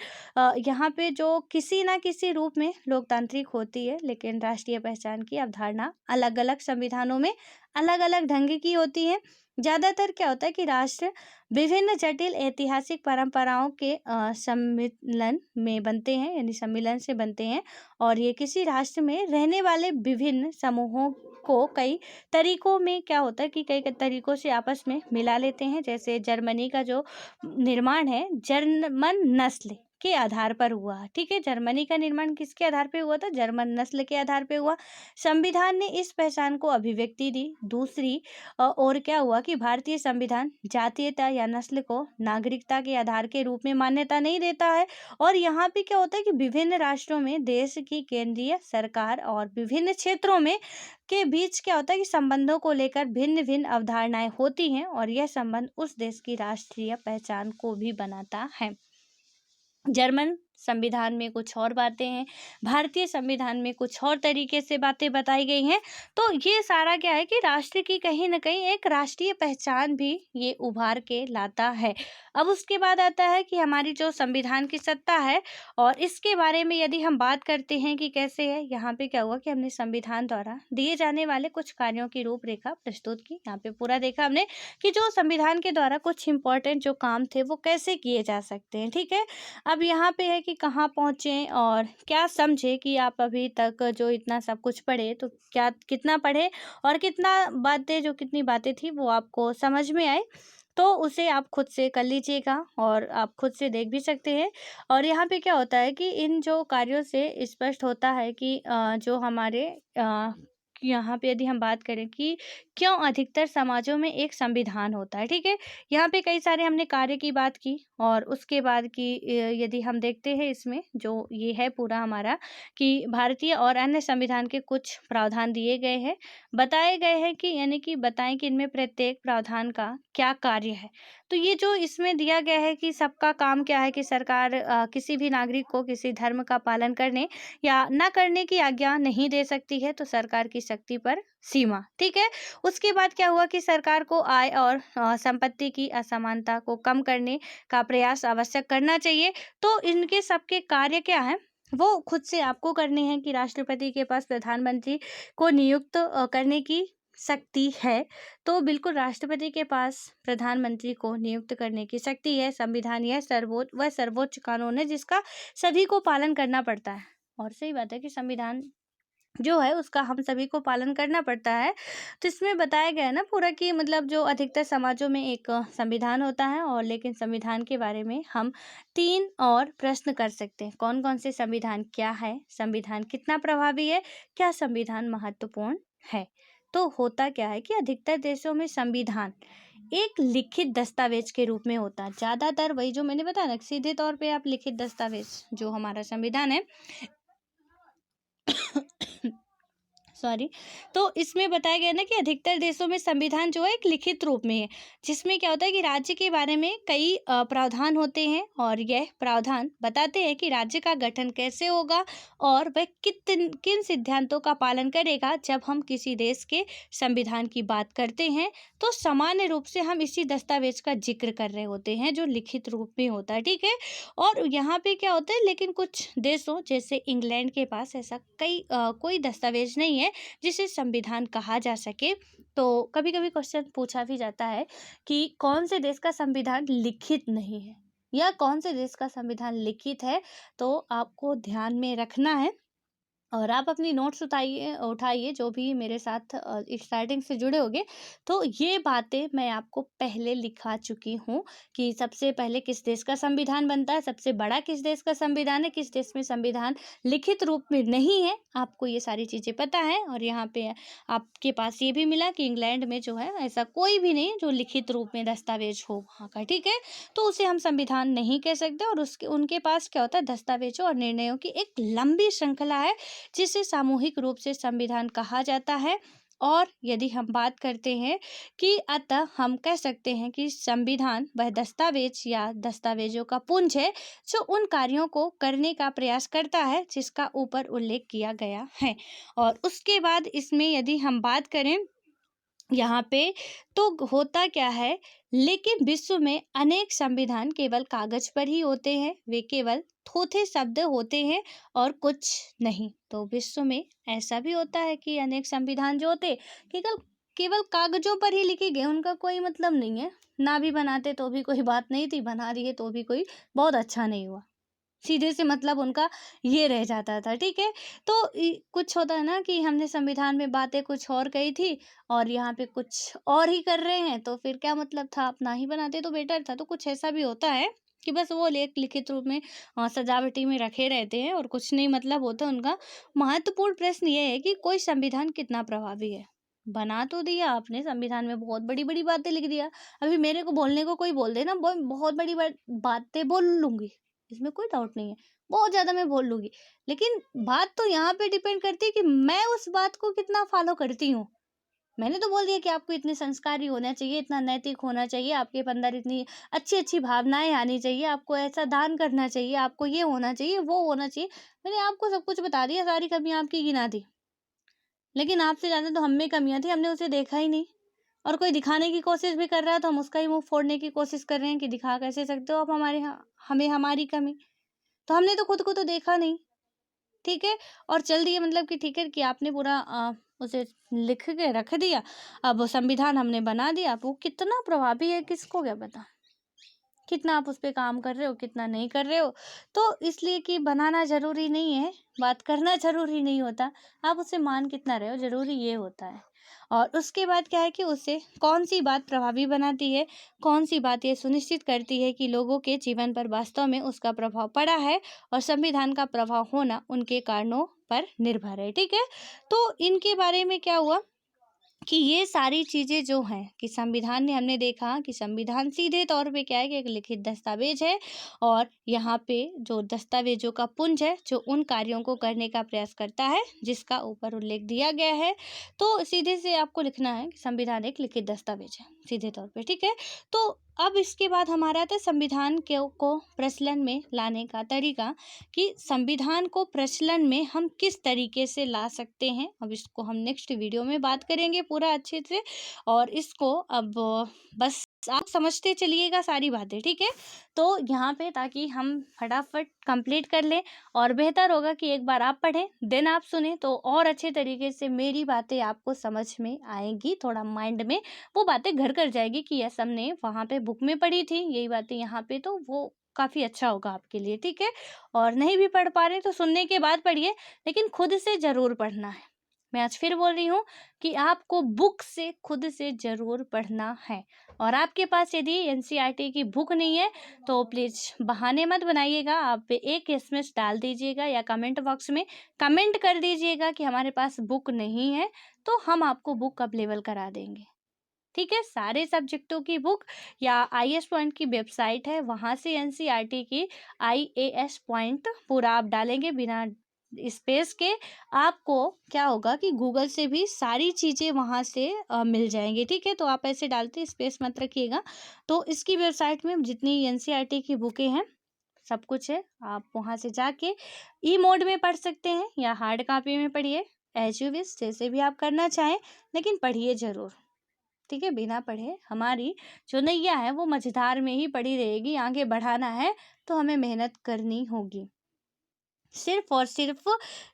यहाँ पे जो किसी ना किसी रूप में लोकतांत्रिक होती है, लेकिन राष्ट्रीय पहचान की अवधारणा अलग अलग संविधानों में अलग अलग ढंग की होती है। ज़्यादातर क्या होता है कि राष्ट्र विभिन्न जटिल ऐतिहासिक परंपराओं के सम्मिलन में बनते हैं, यानी सम्मिलन से बनते हैं। और ये किसी राष्ट्र में रहने वाले विभिन्न समूहों को कई तरीकों में क्या होता है कि कई तरीकों से आपस में मिला लेते हैं। जैसे जर्मनी का जो निर्माण है जर्मन नस्ल के आधार पर हुआ, ठीक है। जर्मनी का निर्माण किसके आधार पे हुआ था? जर्मन नस्ल के आधार पे हुआ। संविधान ने इस पहचान को अभिव्यक्ति दी। दूसरी और क्या हुआ कि भारतीय संविधान जातीयता या नस्ल को नागरिकता के आधार के रूप में मान्यता नहीं देता है। और यहाँ पे क्या होता है कि विभिन्न राष्ट्रों में देश की केंद्रीय सरकार और विभिन्न क्षेत्रों में के बीच क्या होता है कि संबंधों को लेकर भिन्न भिन्न अवधारणाएं होती हैं और यह संबंध उस देश की राष्ट्रीय पहचान को भी बनाता है। जर्मन संविधान में कुछ और बातें हैं, भारतीय संविधान में कुछ और तरीके से बातें बताई गई हैं। तो ये सारा क्या है कि राष्ट्र की कहीं ना कहीं एक राष्ट्रीय पहचान भी ये उभार के लाता है। अब उसके बाद आता है कि हमारी जो संविधान की सत्ता है और इसके बारे में यदि हम बात करते हैं कि कैसे है, यहाँ पे क्या हुआ कि हमने संविधान द्वारा दिए जाने वाले कुछ कार्यों की रूपरेखा प्रस्तुत की। यहाँ पे पूरा देखा हमने कि जो संविधान के द्वारा कुछ इंपॉर्टेंट जो काम थे वो कैसे किए जा सकते हैं, ठीक है। अब यहाँ पे है कि कहाँ पहुँचे और क्या समझे कि आप अभी तक जो इतना सब कुछ पढ़े तो क्या कितना पढ़े और कितना बातें जो कितनी बातें थी वो आपको समझ में आए, तो उसे आप खुद से कर लीजिएगा और आप खुद से देख भी सकते हैं। और यहाँ पे क्या होता है कि इन जो कार्यों से स्पष्ट होता है कि जो हमारे यहाँ पे यदि हम बात करें कि क्यों अधिकतर समाजों में एक संविधान होता है, ठीक है। यहाँ पे कई सारे हमने कार्य की बात की और उसके बाद की यदि हम देखते हैं इसमें जो ये है पूरा हमारा कि भारतीय और अन्य संविधान के कुछ प्रावधान दिए गए हैं, बताए गए हैं कि यानी कि बताएं कि इनमें प्रत्येक प्रावधान का क्या कार्य है। तो ये जो इसमें दिया गया है कि सबका काम क्या है कि सरकार किसी भी नागरिक को किसी धर्म का पालन करने या न करने की आज्ञा नहीं दे सकती है। तो सरकार की शक्ति पर सीमा। ठीक है, उसके बाद क्या हुआ कि सरकार को आय और संपत्ति की असमानता को कम करने का प्रयास आवश्यक करना चाहिए। तो इनके सबके कार्य क्या है, वो खुद से आपको करने हैं कि राष्ट्रपति के पास प्रधानमंत्री को नियुक्त करने की शक्ति है। तो बिल्कुल राष्ट्रपति के पास प्रधानमंत्री को नियुक्त करने की शक्ति है। संविधान यह सर्वोच्च कानून है जिसका सभी को पालन करना पड़ता है। और सही बात है कि संविधान जो है उसका हम सभी को पालन करना पड़ता है। तो इसमें बताया गया है ना पूरा कि मतलब जो अधिकतर समाजों में एक संविधान होता है, और लेकिन संविधान के बारे में हम 3 और प्रश्न कर सकते हैं। कौन कौन से संविधान क्या है, संविधान कितना प्रभावी है, क्या संविधान महत्वपूर्ण है। तो होता क्या है कि अधिकतर देशों में संविधान एक लिखित दस्तावेज के रूप में होता है। ज़्यादातर वही जो मैंने बताया ना, सीधे तौर पे आप लिखित दस्तावेज जो हमारा संविधान है सॉरी, तो इसमें बताया गया ना कि अधिकतर देशों में संविधान जो है एक लिखित रूप में है, जिसमें क्या होता है कि राज्य के बारे में कई प्रावधान होते हैं, और यह प्रावधान बताते हैं कि राज्य का गठन कैसे होगा और वह किन सिद्धांतों का पालन करेगा। जब हम किसी देश के संविधान की बात करते हैं तो सामान्य रूप से हम इसी दस्तावेज का जिक्र कर रहे होते हैं जो लिखित रूप में होता है। ठीक है, और यहाँ पे क्या होता है, लेकिन कुछ देशों जैसे इंग्लैंड के पास ऐसा कोई दस्तावेज नहीं है जिसे संविधान कहा जा सके। तो कभी कभी क्वेश्चन पूछा भी जाता है कि कौन से देश का संविधान लिखित नहीं है या कौन से देश का संविधान लिखित है। तो आपको ध्यान में रखना है, और आप अपनी नोट्स उठाइए जो भी मेरे साथ स्टार्टिंग से जुड़े होंगे। तो ये बातें मैं आपको पहले लिखा चुकी हूँ कि सबसे पहले किस देश का संविधान बनता है, सबसे बड़ा किस देश का संविधान है, किस देश में संविधान लिखित रूप में नहीं है, आपको ये सारी चीज़ें पता है। और यहाँ पे आपके पास ये भी मिला कि इंग्लैंड में जो है ऐसा कोई भी नहीं जो लिखित रूप में दस्तावेज हो वहाँ का। ठीक है, तो उसे हम संविधान नहीं कह सकते, और उनके पास क्या होता है, दस्तावेजों और निर्णयों की एक लंबी श्रृंखला है जिसे सामूहिक रूप से संविधान कहा जाता है। और यदि हम बात करते हैं कि अतः हम कह सकते हैं कि संविधान वह दस्तावेज या दस्तावेजों का पुंज है जो उन कार्यों को करने का प्रयास करता है जिसका ऊपर उल्लेख किया गया है। और उसके बाद इसमें यदि हम बात करें यहाँ पे, तो होता क्या है, लेकिन विश्व में अनेक संविधान केवल कागज पर ही होते हैं, वे केवल थोथे शब्द होते हैं और कुछ नहीं। तो विश्व में ऐसा भी होता है कि अनेक संविधान जो होते केवल केवल कागजों पर ही लिखे गए, उनका कोई मतलब नहीं है। ना भी बनाते तो भी कोई बात नहीं थी, बना दिए तो भी कोई बहुत अच्छा नहीं हुआ, सीधे से मतलब उनका ये रह जाता था। ठीक है, तो कुछ होता है ना कि हमने संविधान में बातें कुछ और कही थी और यहाँ पे कुछ और ही कर रहे हैं, तो फिर क्या मतलब था, अपना ही बनाते तो बेटर था। तो कुछ ऐसा भी होता है कि बस वो लेख लिखित रूप में सजावटी में रखे रहते हैं और कुछ नहीं मतलब होता उनका। महत्वपूर्ण प्रश्न ये है कि कोई संविधान कितना प्रभावी है। बना तो दिया आपने संविधान में, बहुत बड़ी बड़ी बातें लिख दिया। अभी मेरे को बोलने को कोई बोल दे ना, बहुत बड़ी बातें बोल लूंगी, इसमें कोई डाउट नहीं है, बहुत ज़्यादा मैं बोल लूँगी। लेकिन बात तो यहाँ पे डिपेंड करती है कि मैं उस बात को कितना फ़ॉलो करती हूँ। मैंने तो बोल दिया कि आपको इतने संस्कारी होना चाहिए, इतना नैतिक होना चाहिए, आपके अंदर इतनी अच्छी-अच्छी भावनाएँ आनी चाहिए, आपको ऐसा दान करना चाहिए, आपको ये होना चाहिए, वो होना चाहिए। मैंने आपको सब कुछ बता दिया, सारी कमियाँ आपकी गिना दी। लेकिन आपसे ज़्यादा तो हम में कमियाँ थी, हमने उसे देखा ही नहीं। और कोई दिखाने की कोशिश भी कर रहा है तो हम उसका ही मुँह फोड़ने की कोशिश कर रहे हैं कि दिखा कैसे सकते हो आप हमें हमारी कमी। तो हमने तो खुद को तो देखा नहीं। ठीक है, और चल दिए, मतलब कि ठीक है कि आपने पूरा उसे लिख के रख दिया। अब वो संविधान हमने बना दिया, अब वो कितना प्रभावी है किसको क्या पता, कितना आप उस पे काम कर रहे हो, कितना नहीं कर रहे हो। तो इसलिए कि बनाना ज़रूरी नहीं है, बात करना ज़रूरी नहीं होता, आप उसे मान कितना रहे हो ज़रूरी ये होता है। और उसके बाद क्या है कि उससे कौन-सी बात प्रभावी बनाती है, कौन-सी बात ये सुनिश्चित करती है कि लोगों के जीवन पर वास्तव में उसका प्रभाव पड़ा है, और संविधान का प्रभाव होना उनके कारणों पर निर्भर है। ठीक है? तो इनके बारे में क्या हुआ कि ये सारी चीज़ें जो हैं कि संविधान ने, हमने देखा कि संविधान सीधे तौर पे क्या है कि एक लिखित दस्तावेज है, और यहाँ पे जो दस्तावेजों का पुंज है जो उन कार्यों को करने का प्रयास करता है जिसका ऊपर उल्लेख दिया गया है। तो सीधे से आपको लिखना है कि संविधान एक लिखित दस्तावेज है, सीधे तौर पे। ठीक है, तो अब इसके बाद हमारा था संविधान को प्रचलन में लाने का तरीका, कि संविधान को प्रचलन में हम किस तरीके से ला सकते हैं। अब इसको हम नेक्स्ट वीडियो में बात करेंगे पूरा अच्छे से, और इसको अब बस आप समझते चलिएगा सारी बातें, ठीक है। तो यहाँ पे ताकि हम फटाफट कंप्लीट कर लें, और बेहतर होगा कि एक बार आप पढ़ें देन आप सुने, तो और अच्छे तरीके से मेरी बातें आपको समझ में आएंगी, थोड़ा माइंड में वो बातें घर कर जाएगी कि यस हमने वहाँ पे बुक में पढ़ी थी यही बातें यहाँ पे, तो वो काफ़ी अच्छा होगा आपके लिए, ठीक है। और नहीं भी पढ़ पा रहे तो सुनने के बाद पढ़िए, लेकिन खुद से ज़रूर पढ़ना है। मैं आज फिर बोल रही हूँ कि आपको बुक से खुद से ज़रूर पढ़ना है। और आपके पास यदि एनसीईआरटी की बुक नहीं है तो प्लीज़ बहाने मत बनाइएगा, आप एक एसएमएस डाल दीजिएगा या कमेंट बॉक्स में कमेंट कर दीजिएगा कि हमारे पास बुक नहीं है, तो हम आपको बुक अवेलेबल करा देंगे, ठीक है। सारे सब्जेक्टों की बुक, या आईएएस पॉइंट की वेबसाइट है वहाँ से एनसीईआरटी की आईएएस पॉइंट पूरा आप डालेंगे बिना स्पेस के, आपको क्या होगा कि गूगल से भी सारी चीज़ें वहाँ से मिल जाएंगी, ठीक है। तो आप ऐसे डालते स्पेस मत रखिएगा। तो इसकी वेबसाइट में जितनी एनसीईआरटी की बुकें हैं सब कुछ है, आप वहाँ से जाके ई मोड में पढ़ सकते हैं या हार्ड कॉपी में पढ़िए, एज यू विश, जैसे भी आप करना चाहें, लेकिन पढ़िए ज़रूर, ठीक है। बिना पढ़े हमारी जो नैया है वो मझधार में ही पड़ी रहेगी। आगे बढ़ाना है तो हमें मेहनत करनी होगी, सिर्फ और सिर्फ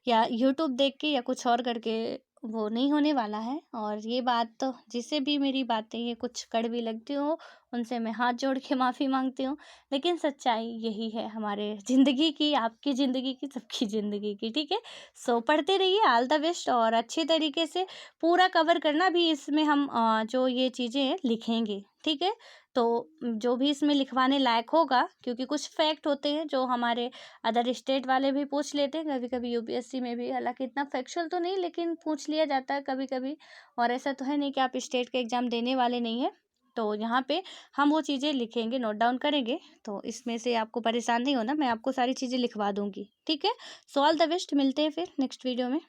या यूट्यूब देख के या कुछ और करके वो नहीं होने वाला है। और ये बात तो जिसे भी मेरी बातें ये कुछ कड़वी लगती हो उनसे मैं हाथ जोड़ के माफ़ी मांगती हूँ, लेकिन सच्चाई यही है हमारे ज़िंदगी की, आपकी ज़िंदगी की, सबकी ज़िंदगी की, ठीक है। सो पढ़ते रहिए, ऑल द बेस्ट, और अच्छे तरीके से पूरा कवर करना भी। इसमें हम जो ये चीज़ें हैं लिखेंगे, ठीक है। तो जो भी इसमें लिखवाने लायक होगा, क्योंकि कुछ फैक्ट होते हैं जो हमारे अदर स्टेट वाले भी पूछ लेते हैं कभी कभी यूपीएससी में भी, हालांकि इतना फैक्चुअल तो नहीं लेकिन पूछ लिया जाता है कभी कभी। और ऐसा तो है नहीं कि आप स्टेट का एग्ज़ाम देने वाले नहीं हैं, तो यहाँ पे हम वो चीज़ें लिखेंगे, नोट डाउन करेंगे, तो इसमें से आपको परेशान नहीं होना, मैं आपको सारी चीज़ें लिखवा दूंगी, ठीक है। सो ऑल द बेस्ट, मिलते हैं फिर नेक्स्ट वीडियो में।